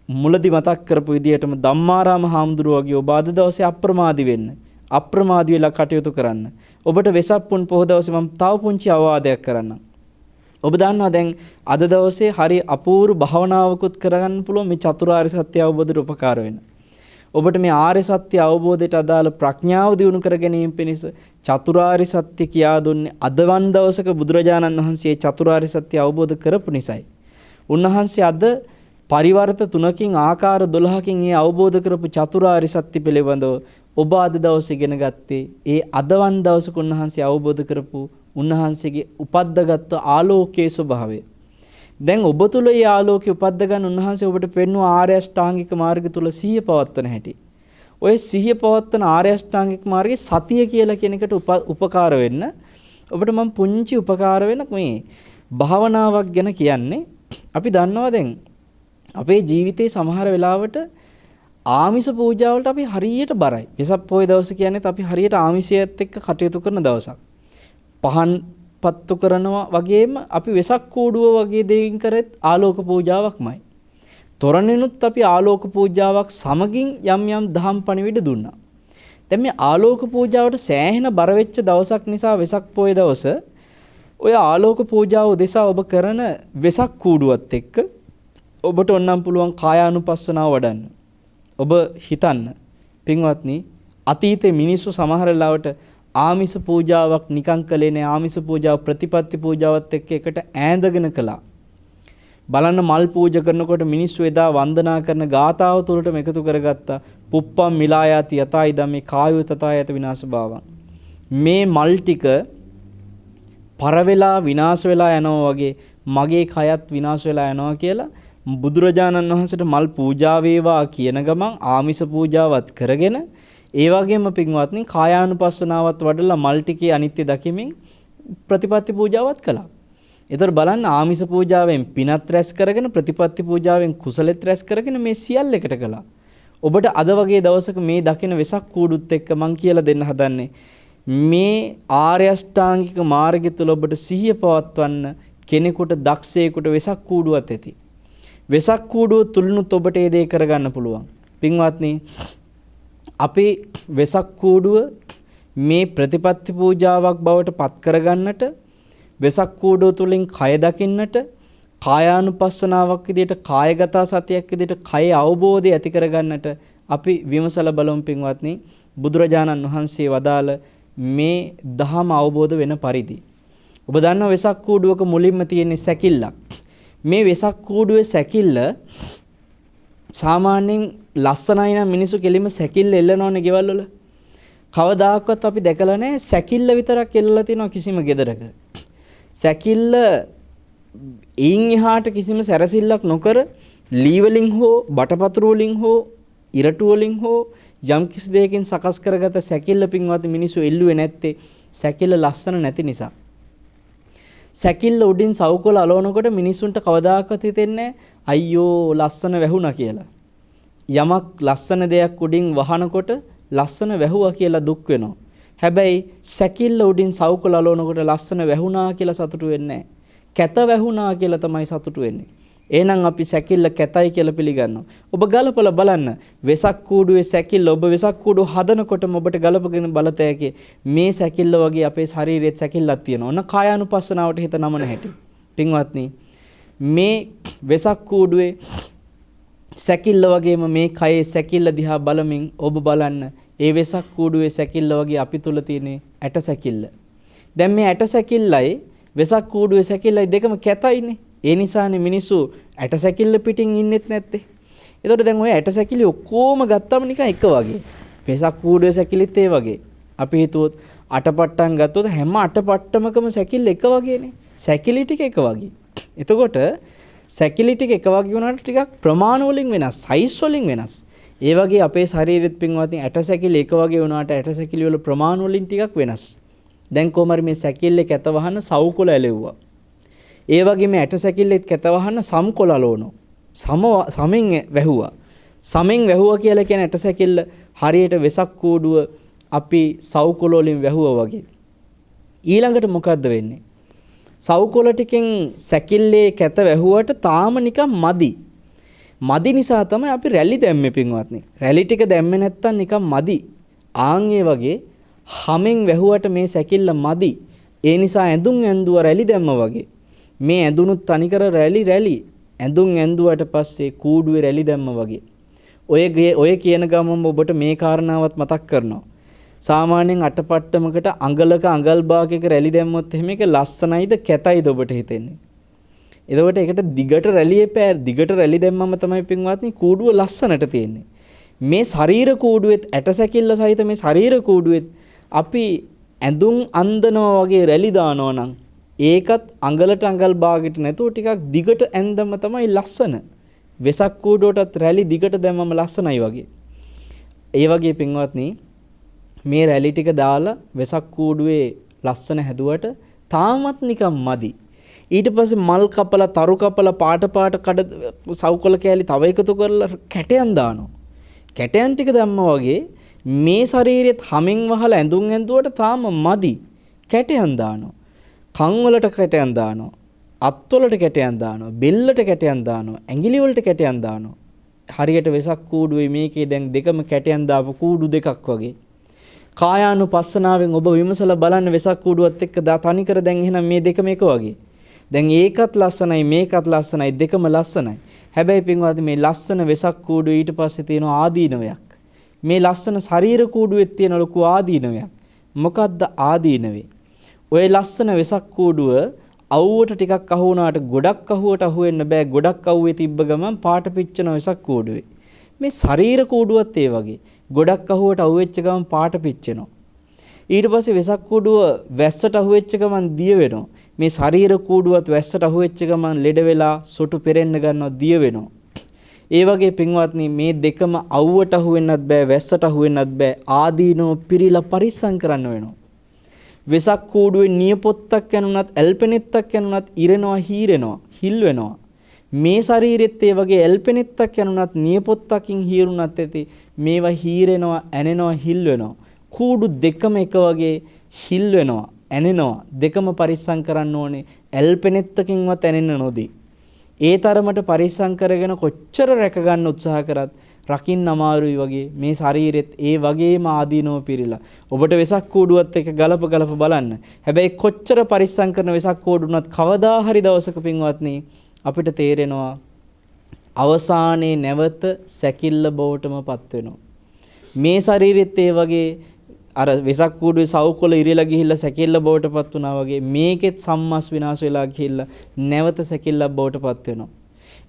S1: මුලදි මතක් කරපු විදිහටම ධම්මාරාම හාමුදුරුවෝ වගේ ඔබ අද දවසේ අප්‍රමාදී වෙන්න. අප්‍රමාදී වෙලා කටයුතු කරන්න. ඔබට වෙසක් පුන් පොහොය දවසේ මම තව පුංචි අවවාදයක් කරන්නම්. ඔබ දන්නවා දැන් අද දවසේ හරි අපූර්ව භාවනාවකුත් කරගන්න පුළුවන් මේ චතුරාර්ය සත්‍ය අවබෝධයට උපකාර වෙන. ඔබට මේ ආර්ය සත්‍ය අවබෝධයට අදාළ ප්‍රඥාව දියුණු කර ගැනීම පිණිස චතුරාර්ය සත්‍ය කියා දුන්නේ අදවන් දවසක බුදුරජාණන් වහන්සේ චතුරාර්ය සත්‍ය අවබෝධ කරපු නිසායි. උන්වහන්සේ අද පරිවර්ත 3කින් ආකාර 12කින් මේ අවබෝධ කරපු චතුරාර්ය සත්‍ය පිළිබඳව ඔබ අද දවසේ ඉගෙන ගත්තේ ඒ අදවන් දවසක උන්වහන්සේ අවබෝධ කරපු උන්වහන්සේගේ උපද්දගත් ආලෝකයේ ස්වභාවය. දැන් ඔබ තුල මේ ආලෝකය උපද්ද ගන්න උන්වහන්සේ ඔබට පෙන්වන ආර්ය අෂ්ටාංගික මාර්ගය තුල සිහිය පවත්වන හැටි. ඔය සිහිය පවත්වන ආර්ය අෂ්ටාංගික මාර්ගයේ සතිය කියලා කියන එකට උපකාර වෙන්න ඔබට මම පුංචි උපකාර වෙන මේ භාවනාවක් ගැන කියන්නේ. අපි දන්නවා දැන් අපේ ජීවිතේ සමහර වෙලාවට ආමිෂ පූජාවලට අපි හරියට බරයි. වෙසක් පොය දවස කියන්නේ අපි හරියට ආමිෂයත් එක්ක කටයුතු කරන දවසක්. පහන් පත්තු කරනවා වගේම අපි වෙසක් කූඩුව වගේ දෙයින් කරත් ආලෝක පූජාවක්මයි. තොරණෙනුත් අපි ආලෝක පූජාවක් සමගින් යම් යම් දහම් පණිවිඩ දුන්නා. දැන් මේ ආලෝක පූජාවට සෑහෙන බර වෙච්ච දවසක් නිසා වෙසක් පොය දවස ඔය ආලෝක පූජාව උදෙසා ඔබ කරන වෙසක් කූඩුවත් එක්ක ඔබට ඕනම් පුළුවන් කායානුපස්සනාව වඩන්න. ඔබ හිතන්න පින්වත්නි අතීතේ මිනිස්සු සමහර ලාවට ආමිෂ පූජාවක් නිකං කළේ නෑ. ආමිෂ පූජාව ප්‍රතිපත්ති පූජාවත් එක්ක එකට ඈඳගෙන කළා. බලන්න මල් පූජා කරනකොට මිනිස්සු එදා වන්දනා කරන ගාථාව තුළටම එකතු කරගත්තා. පුප්පම් මිලායාති යතයි ධම්මේ කායෝ තථායත විනාශභාවං. මේ මල් ටික පර වෙලා විනාශ වෙලා යනවා වගේ මගේ කයත් විනාශ වෙලා යනවා කියලා බුදුරජාණන් වහන්සේට මල් පූජා වේවා කියන ගමන් ආමිෂ පූජාවත් කරගෙන ඒ වගේම පින්වත්නි කායානුපස්සනාවත් වඩලා මල් ටිකේ අනිත්‍ය දකිමින් ප්‍රතිපත්ති පූජාවත් කළා. ඒතර බලන්න ආමිස පූජාවෙන් පිනත් රැස් කරගෙන ප්‍රතිපත්ති පූජාවෙන් කුසලෙත් රැස් කරගෙන මේ සියල්ල එකට කළා. ඔබට අද වගේ දවසක මේ දකින වෙසක් කූඩුත් එක්ක මං කියලා දෙන්න හදන්නේ මේ ආර්ය අෂ්ටාංගික මාර්ගය තුළ ඔබට සිහිය පවත්වන්න කෙනෙකුට දක්ෂයෙකුට වෙසක් කූඩුවක් ඇති. වෙසක් කූඩුව තුලිනුත් ඔබට ඒ දේ කරගන්න පුළුවන්. පින්වත්නි අපේ වෙසක් කූඩුව මේ ප්‍රතිපත්ති පූජාවක් බවට පත් කරගන්නට වෙසක් කූඩුව තුලින් කය දකින්නට කායානුපස්සනාවක් විදිහට කායගත සතියක් විදිහට කය අවබෝධය ඇති කරගන්නට අපි විමසලා බලමු පින්වත්නි බුදුරජාණන් වහන්සේ වදාළ මේ දහම අවබෝධ වෙන පරිදි ඔබ දන්නවා වෙසක් කූඩුවක මුලින්ම තියෙන සැකිල්ලක්. මේ වෙසක් කූඩුවේ සැකිල්ල සාමාන්‍යයෙන් ලස්සනයි නම් මිනිස්සු කෙලිම සැකිල්ල එල්ලනවනේ ගෙවල් වල. කවදාකවත් අපි දැකලා නැහැ සැකිල්ල විතරක් එල්ලලා තියෙනවා කිසිම ගෙදරක. සැකිල්ල ඊන් එහාට කිසිම සැරසිල්ලක් නොකර ලී වලින් හෝ බටපතුරු වලින් හෝ ඉරටු වලින් හෝ යම් කිසි දෙයකින් සකස් කරගත සැකිල්ල පින්වත් මිනිස්සු එල්ලුවේ නැත්තේ සැකිල්ල ලස්සන නැති නිසා. සැකිල්ල උඩින් සවුකොළ අලවනකොට මිනිස්සුන්ට කවදාකවත් හිතෙන්නේ අයියෝ ලස්සන වැහුණා කියලා. යමක් ලස්සන දෙයක් උඩින් වහනකොට ලස්සන වැහුවා කියලා දුක් වෙනවා. හැබැයි සැකිල්ල උඩින් සවුකොළ අලවනකොට ලස්සන වැහුණා කියලා සතුටු වෙන්නේ නැහැ. කැත වැහුණා කියලා තමයි සතුටු වෙන්නේ. එහෙනම් අපි සැකිල්ල කැතයි කියලා පිළිගන්නවා. ඔබ ගලපලා බලන්න වෙසක් කූඩුවේ සැකිල්ල ඔබ වෙසක් කූඩුව හදනකොටම ඔබට ගලපගෙන බලතැකේ මේ සැකිල්ල වගේ අපේ ශරීරයේ සැකිල්ලක් තියෙනවා. ඔන්න කායානුපස්සනාවට හිත නමන හැටි. පින්වත්නි මේ වෙසක් කූඩුවේ සැකිල්ල වගේම මේ කයේ සැකිල්ල දිහා බලමින් ඔබ බලන්න ඒ වෙසක් කූඩුවේ සැකිල්ල වගේ අපි තුල තියෙන ඇට සැකිල්ල. දැන් මේ ඇට සැකිල්ලයි වෙසක් කූඩුවේ සැකිල්ලයි දෙකම කැතයිනේ. ඒ නිසානේ මිනිස්සු ඇට සැකිල්ල පිටින් ඉන්නෙත් නැත්තේ. එතකොට දැන් ඔය ඇට සැකිලි ඔක්කොම ගත්තම නිකන් එක වගේ. වෙසක් කූඩුවේ සැකිලිත් ඒ වගේ. අපි හිතුවොත් අටපට්ටම් ගත්තොත් හැම අටපට්ටමකම සැකිල්ල එක වගේනේ. සැකිලි ටික එක වගේ. එතකොට සැකිලි ටික එක වගේ වුණාට ටිකක් ප්‍රමාණ වලින් වෙනස්, සයිස් වලින් වෙනස්. ඒ වගේ අපේ ශරීරෙත් පින්වත්නි ඇට සැකිලි එක වගේ වුණාට ඇට සැකිලි වල ප්‍රමාණ වලින් ටිකක් වෙනස්. දැන් කොහමද මේ සැකිල්ලේ කැත වහන සවුකොළ ඇලෙව්වා. ඒ වගේ මේ ඇට සැකිල්ලෙත් කැත වහන සම්කොළ අලවනවා. සමෙන් වැහුවා. සමෙන් වැහුවා කියලා කියන ඇට සැකිල්ල හරියට වෙසක් කූඩුව අපි සවුකොළ වලින් වැහුවා වගේ. ඊළඟට මොකද්ද වෙන්නේ? සවුකොළ ටිකෙන් සැකිල්ලේ කැත වැහුවට තාම නිකන් මදි. මදි නිසා තමයි අපි රැලි දැම්මේ පින්වත්නි. රැලි ටික දැම්මේ නැත්තම් නිකන් මදි. ආන් ඒ වගේ හැමෙන් වැහුවට මේ සැකිල්ල මදි. ඒ නිසා ඇඳුම් ඇඳුව රැලි දැම්ම වගේ. මේ ඇඳුනුත් තනිකර රැලි ඇඳුම් ඇඳුවට පස්සේ කූඩුවේ රැලි දැම්ම වගේ. ඔය කියන ගමම ඔබට මේ කාරණාවත් මතක් කරනවා. සාමාන්‍යයෙන් අටපට්ටමකට අඟලක අඟල් භාගයක රැලි දැම්මොත් එහෙම ඒක ලස්සනයිද කැතයිද ඔබට හිතෙන්නේ. එතකොට ඒකට දිගට රැලි දැම්මම තමයි පින්වත්නි කූඩුව ලස්සනට තියෙන්නේ. මේ ශරීර කූඩුවෙත් ඇට සැකිල්ල සහිත මේ ශරීර කූඩුවෙත් අපි ඇඳුම් අන්දනවා වගේ රැලි දානවා නම් ඒකත් අඟලට අඟල් භාගයට නැතුව ටිකක් දිගට ඇඳම තමයි ලස්සන. වෙසක් කූඩුවටත් රැලි දිගට දැම්මම ලස්සනයි වගේ. ඒ වගේ පින්වත්නි මේ රැලි ටික දාලා වෙසක් කූඩුවේ ලස්සන හැදුවට තාමත් නිකන් මදි. ඊට පස්සේ මල් කපලා තරු කපලා පාට කඩ සවුකොළ කෑලි තව එකතු කරලා කැටයන් දානවා. කැටයන් ටික දැම්මා වගේ මේ ශරීරෙත් හැමෙන් වහලා ඇඳුම් ඇඳුවට තාම මදි. කැටයන් දානවා. කන් වලට කැටයන් දානවා. අත් වලට කැටයන් දානවා. බෙල්ලට කැටයන් දානවා. ඇඟිලි වලට කැටයන් දානවා. හරියට වෙසක් කූඩුවේ මේකේ දැන් දෙකම කැටයන් දාපු කූඩු දෙකක් වගේ. කායානුපස්සනාවෙන් ඔබ විමසලා බලන්න වෙසක් කූඩුවත් එක්ක තනිකර දැන් එහෙනම් මේ දෙකම එක වගේ. දැන් ඒකත් ලස්සනයි මේකත් ලස්සනයි දෙකම ලස්සනයි. හැබැයි පින්වත්නි මේ ලස්සන වෙසක් කූඩුව ඊට පස්සේ තියෙන ආදීනවයක්. මේ ලස්සන ශරීර කූඩුවෙත් තියෙන ලොකු ආදීනවයක්. මොකද්ද ආදීනවේ? ඔය ලස්සන වෙසක් කූඩුව අවුවට ටිකක් අහු වුණාට ගොඩක් අහුවට අහු වෙන්න බෑ. ගොඩක් අහුවේ තිබ්බ ගමන් පාට පිච්චෙන වෙසක් කූඩුවේ. මේ ශරීර කූඩුවත් ඒ වගේ. ගොඩක් අහුවට අහුවෙච්ච ගමන් පාට පිච්චෙනවා. ඊට පස්සේ වෙසක් කූඩුව වැස්සට අහුවෙච්ච ගමන් දිය වෙනවා. මේ ශරීර කූඩුවත් වැස්සට අහුවෙච්ච ගමන් ලෙඩ වෙලා සොටු පෙරෙන්න ගන්නවා දිය වෙනවා. ඒ වගේ පින්වත්නි මේ දෙකම අවුවට අහු වෙන්නත් බෑ වැස්සට අහු වෙන්නත් බෑ ආදීනෝ පිරීලා පරිස්සම් කරන්න වෙනවා. වෙසක් කූඩුවේ නියපොත්තක් යනුනත් ඇල්පෙනෙත්තක් යනුනත් ඉරෙනවා හීරෙනවා හිල් වෙනවා. මේ ශරීරෙත් ඒ වගේ ඇල්පෙනෙත්තක් යනුනත් නියපොත්තකින් හීරුණත් ඇති මේවා හීරෙනවා ඇනෙනවා හිල් වෙනවා. කූඩු දෙකම එක වගේ හිල් වෙනවා ඇනෙනවා දෙකම පරිස්සම් කරන්න ඕනේ ඇල්පෙනෙත්තකින්වත් ඇනෙන්න නොදී. ඒ තරමට පරිස්සම් කරගෙන කොච්චර රැක ගන්න උත්සාහ කරත් රකින්න අමාරුයි වගේ මේ ශරීරෙත් ඒ වගේම ආදීනෝ පිරීලා. ඔබට වෙසක් කූඩුවත් එක ගලප බලන්න. හැබැයි කොච්චර පරිස්සම් කරන වෙසක් කූඩුනත් කවදා හරි දවසක පින්වත්නි අපිට තේරෙනවා අවසානයේ නැවත සැකිල්ල බවටමපත් වෙනවා. මේ ශරීරෙත් ඒ වගේ අර වෙසක් කූඩුවේ සවුකොළ ඉරිලා ගිහිල්ලා සැකිල්ල බවටපත් වුණා වගේ මේකෙත් සම්මස් විනාශ වෙලා ගිහිල්ලා නැවත සැකිල්ලක් බවටපත් වෙනවා.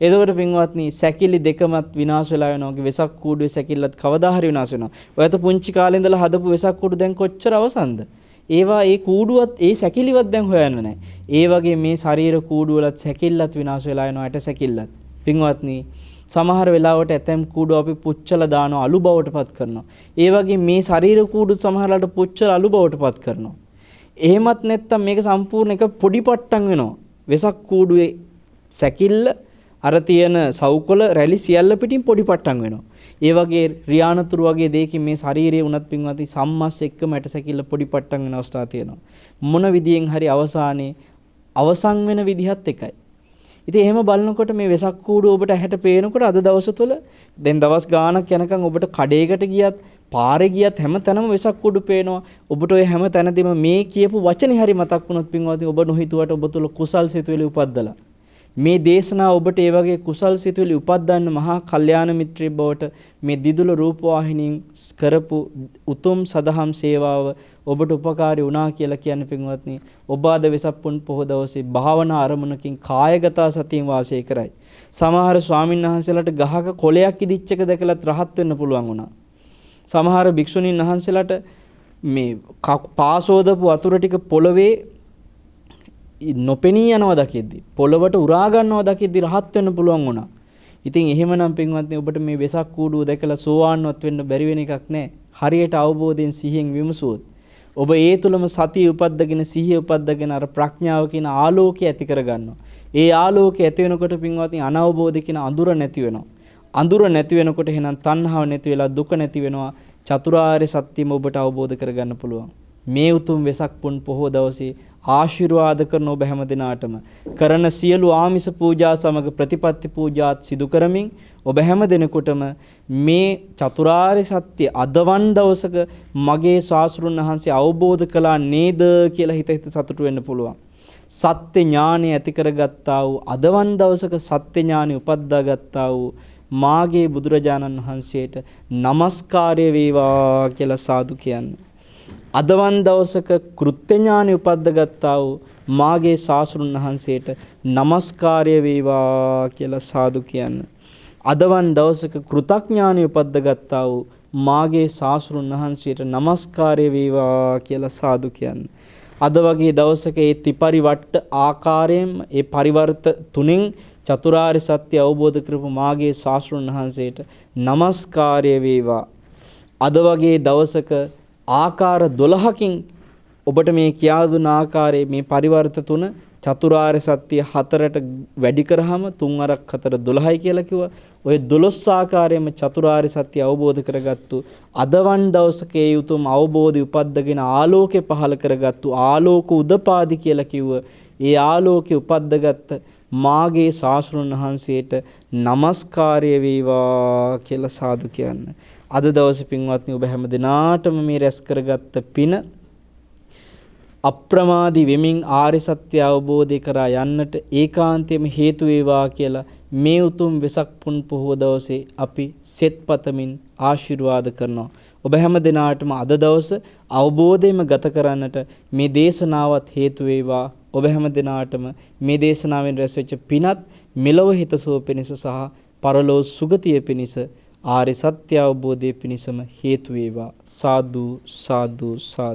S1: එතකොට පින්වත්නි සැකිලි දෙකමත් විනාශ වෙලා යනවා. වෙසක් කූඩුවේ සැකිල්ලත් කවදා හරි විනාශ වෙනවා. ඔයත් පුංචි කාලේ ඉඳලා හදපු වෙසක් කූඩු දැන් කොච්චර අවසන්ද? ඒවා ඒ කූඩුවත් ඒ සැකිලිවත් දැන් හොයන්න නැහැ. ඒ වගේ මේ ශරීර කූඩුවලත් සැකිල්ලත් විනාශ වෙලා යනවා. ඇට සැකිල්ලත්. පින්වත්නි සමහර වෙලාවට ඇතැම් කූඩු අපි පුච්චලා දානවා අලු බවට පත් කරනවා. ඒ වගේ මේ ශරීර කූඩු සමහරලාට පුච්චලා අලු බවට පත් කරනවා. එහෙමත් නැත්තම් මේක සම්පූර්ණ එක පොඩි පට්ටම් වෙනවා. වෙසක් කූඩුවේ සැකිල්ල අර තියෙන සවුකොළ රැලි සියල්ල පිටින් පොඩි පට්ටම් වෙනවා. ඒ වගේ රියානතුරු වගේ දෙයකින් මේ ශරීරයේ උනත් පින්වත්නි සම්මස් එක්කම ඇට සැකිල්ල පොඩි පට්ටම් වෙන අවස්ථා තියෙනවා. මොන විදියෙන් හරි අවසානයේ අවසන් වෙන විදිහත් එකයි. ඉතින් එහෙම බලනකොට මේ වෙසක් කූඩුව ඔබට ඇහැට පේනකොට අද දවස තුළ දැන් දවස් ගාණක් යනකම් ඔබට කඩේකට ගියත් පාරේ ගියත් හැම තැනම වෙසක් කූඩු පේනවා. ඔබට ඔය හැම තැනදීම මේ කියපු වචනේ හරි මතක් වුණොත් පින්වත්නි ඔබ නොහිතුවට ඔබ තුළ කුසල් සිතුවිලි උපද්දලා මේ දේශනාව ඔබට ඒ වගේ කුසල් සිතුවිලි උපද්දන්න මහා කල්යාණ මිත්‍රයෙක් බවට මේ දිදුල රූප වාහිනියෙන් කරපු උතුම් සදහම් සේවාව ඔබට උපකාරී වුණා කියලා කියන්නේ පින්වත්නි ඔබ අද වෙසක් පුන් පොහොය දවසේ භාවනා අරමුණකින් කායගත සතියෙන් වාසය කරයි. සමහර ස්වාමීන් වහන්සේලාට ගහක කොළයක් ඉදිච්ච එක දැකලත් රහත් වෙන්න පුළුවන් වුණා. සමහර භික්ෂුණීන් වහන්සේලාට මේ පාසෝදපු වතුර ටික පොළවේ නොපෙනී යනවා දකිද්දි පොළවට උරා ගන්නවා දකිද්දි රහත් වෙන්න පුළුවන් වුණා. ඉතින් එහෙමනම් පින්වත්නි ඔබට මේ වෙසක් කූඩුව දැකලා සෝවාන්වත් වෙන්න බැරි වෙන එකක් නැහැ. හරියට අවබෝධයෙන් සිහියෙන් විමසුවොත් ඔබ ඒ තුලම සතිය උපද්දගෙන සිහිය උපද්දගෙන අර ප්‍රඥාව කියන ආලෝකය ඇති කරගන්නවා. ඒ ආලෝකය ඇති වෙනකොට පින්වත්නි අනවබෝධ කියන අඳුර නැති වෙනවා. අඳුර නැති වෙනකොට එහෙනම් තණ්හාව නැති වෙලා දුක නැති වෙනවා. චතුරාර්ය සත්‍යම ඔබට අවබෝධ කරගන්න පුළුවන්. මේ උතුම් වෙසක් පුන් පොහොය දවසේ ආශිර්වාද කරන ඔබ හැම දිනාටම කරන සියලු ආමිස පූජා සමග ප්‍රතිපත්ති පූජාත් සිදු කරමින් ඔබ හැම දිනෙකටම මේ චතුරාර්ය සත්‍ය අදවන් දවසක මගේ ශාස්ත්‍රුන් වහන්සේ අවබෝධ කළා නේද කියලා හිත සතුටු වෙන්න පුළුවන්. සත්‍ය ඥානය ඇති කරගත්තා වූ අදවන් දවසක සත්‍ය ඥානය උපද්දාගත්තා වූ මාගේ බුදුරජාණන් වහන්සේට নমස්කාරය වේවා කියලා සාදු කියන්නේ. අදවන් දවසක කෘත්‍ය ඥානෙ උපද්දගත්තා වූ මාගේ ශාස්ත්‍රුන් වහන්සේට নমස්කාරය වේවා කියලා සාදු කියන්න. අදවන් දවසක කෘතඥානෙ උපද්දගත්තා වූ මාගේ ශාස්ත්‍රුන් වහන්සේට নমස්කාරය වේවා කියලා සාදු කියන්න. අද වගේ දවසක ඒ ත්‍රිපරිවට්ට ආකාරයෙන් ඒ පරිවර්ත තුනෙන් චතුරාර්ය සත්‍ය අවබෝධ කරපු මාගේ ශාස්ත්‍රුන් වහන්සේට নমස්කාරය වේවා. අද වගේ දවසක ආකාර 12කින් ඔබට මේ කියා දුන ආකාරයේ මේ පරිවර්ත තුන චතුරාර්ය සත්‍ය හතරට වැඩි කරාම 3 අරක් 4 12යි කියලා කිව්වා. ඔය 12 ආකාරයෙන්ම චතුරාර්ය සත්‍ය අවබෝධ කරගත්තු අදවන් දවසක ඒ උතුම් අවබෝධය උපද්දගෙන ආලෝකේ පහල කරගත්තු ආලෝක උදපාදි කියලා කිව්ව. ඒ ආලෝකේ උපද්දගත්ත මාගේ ශාස්ත්‍රුන් වහන්සේට নমස්කාරය වේවා කියලා සාදු කියන්නේ. අද දවසේ පින්වත්නි ඔබ හැම දිනාටම මේ රැස් කරගත්ත පින අප්‍රමාදී වෙමින් ආර්ය සත්‍ය අවබෝධය කරා යන්නට ඒකාන්තයෙන්ම හේතු වේවා කියලා මේ උතුම් වෙසක් පුන් පොහොය දවසේ අපි සෙත් පතමින් ආශිර්වාද කරනවා. ඔබ හැම දිනාටම අද දවස අවබෝධයෙන්ම ගත කරන්නට මේ දේශනාවත් හේතු වේවා. ඔබ හැම දිනාටම මේ දේශනාවෙන් රැස් වෙච්ච පිනත් මෙලොව හිතසුව පිණිස සහ පරලොව සුගතිය පිණිස ආර්ය සත්‍ය අවබෝධයේ පිණිසම හේතු වේවා. සාදු සාදු සාදු.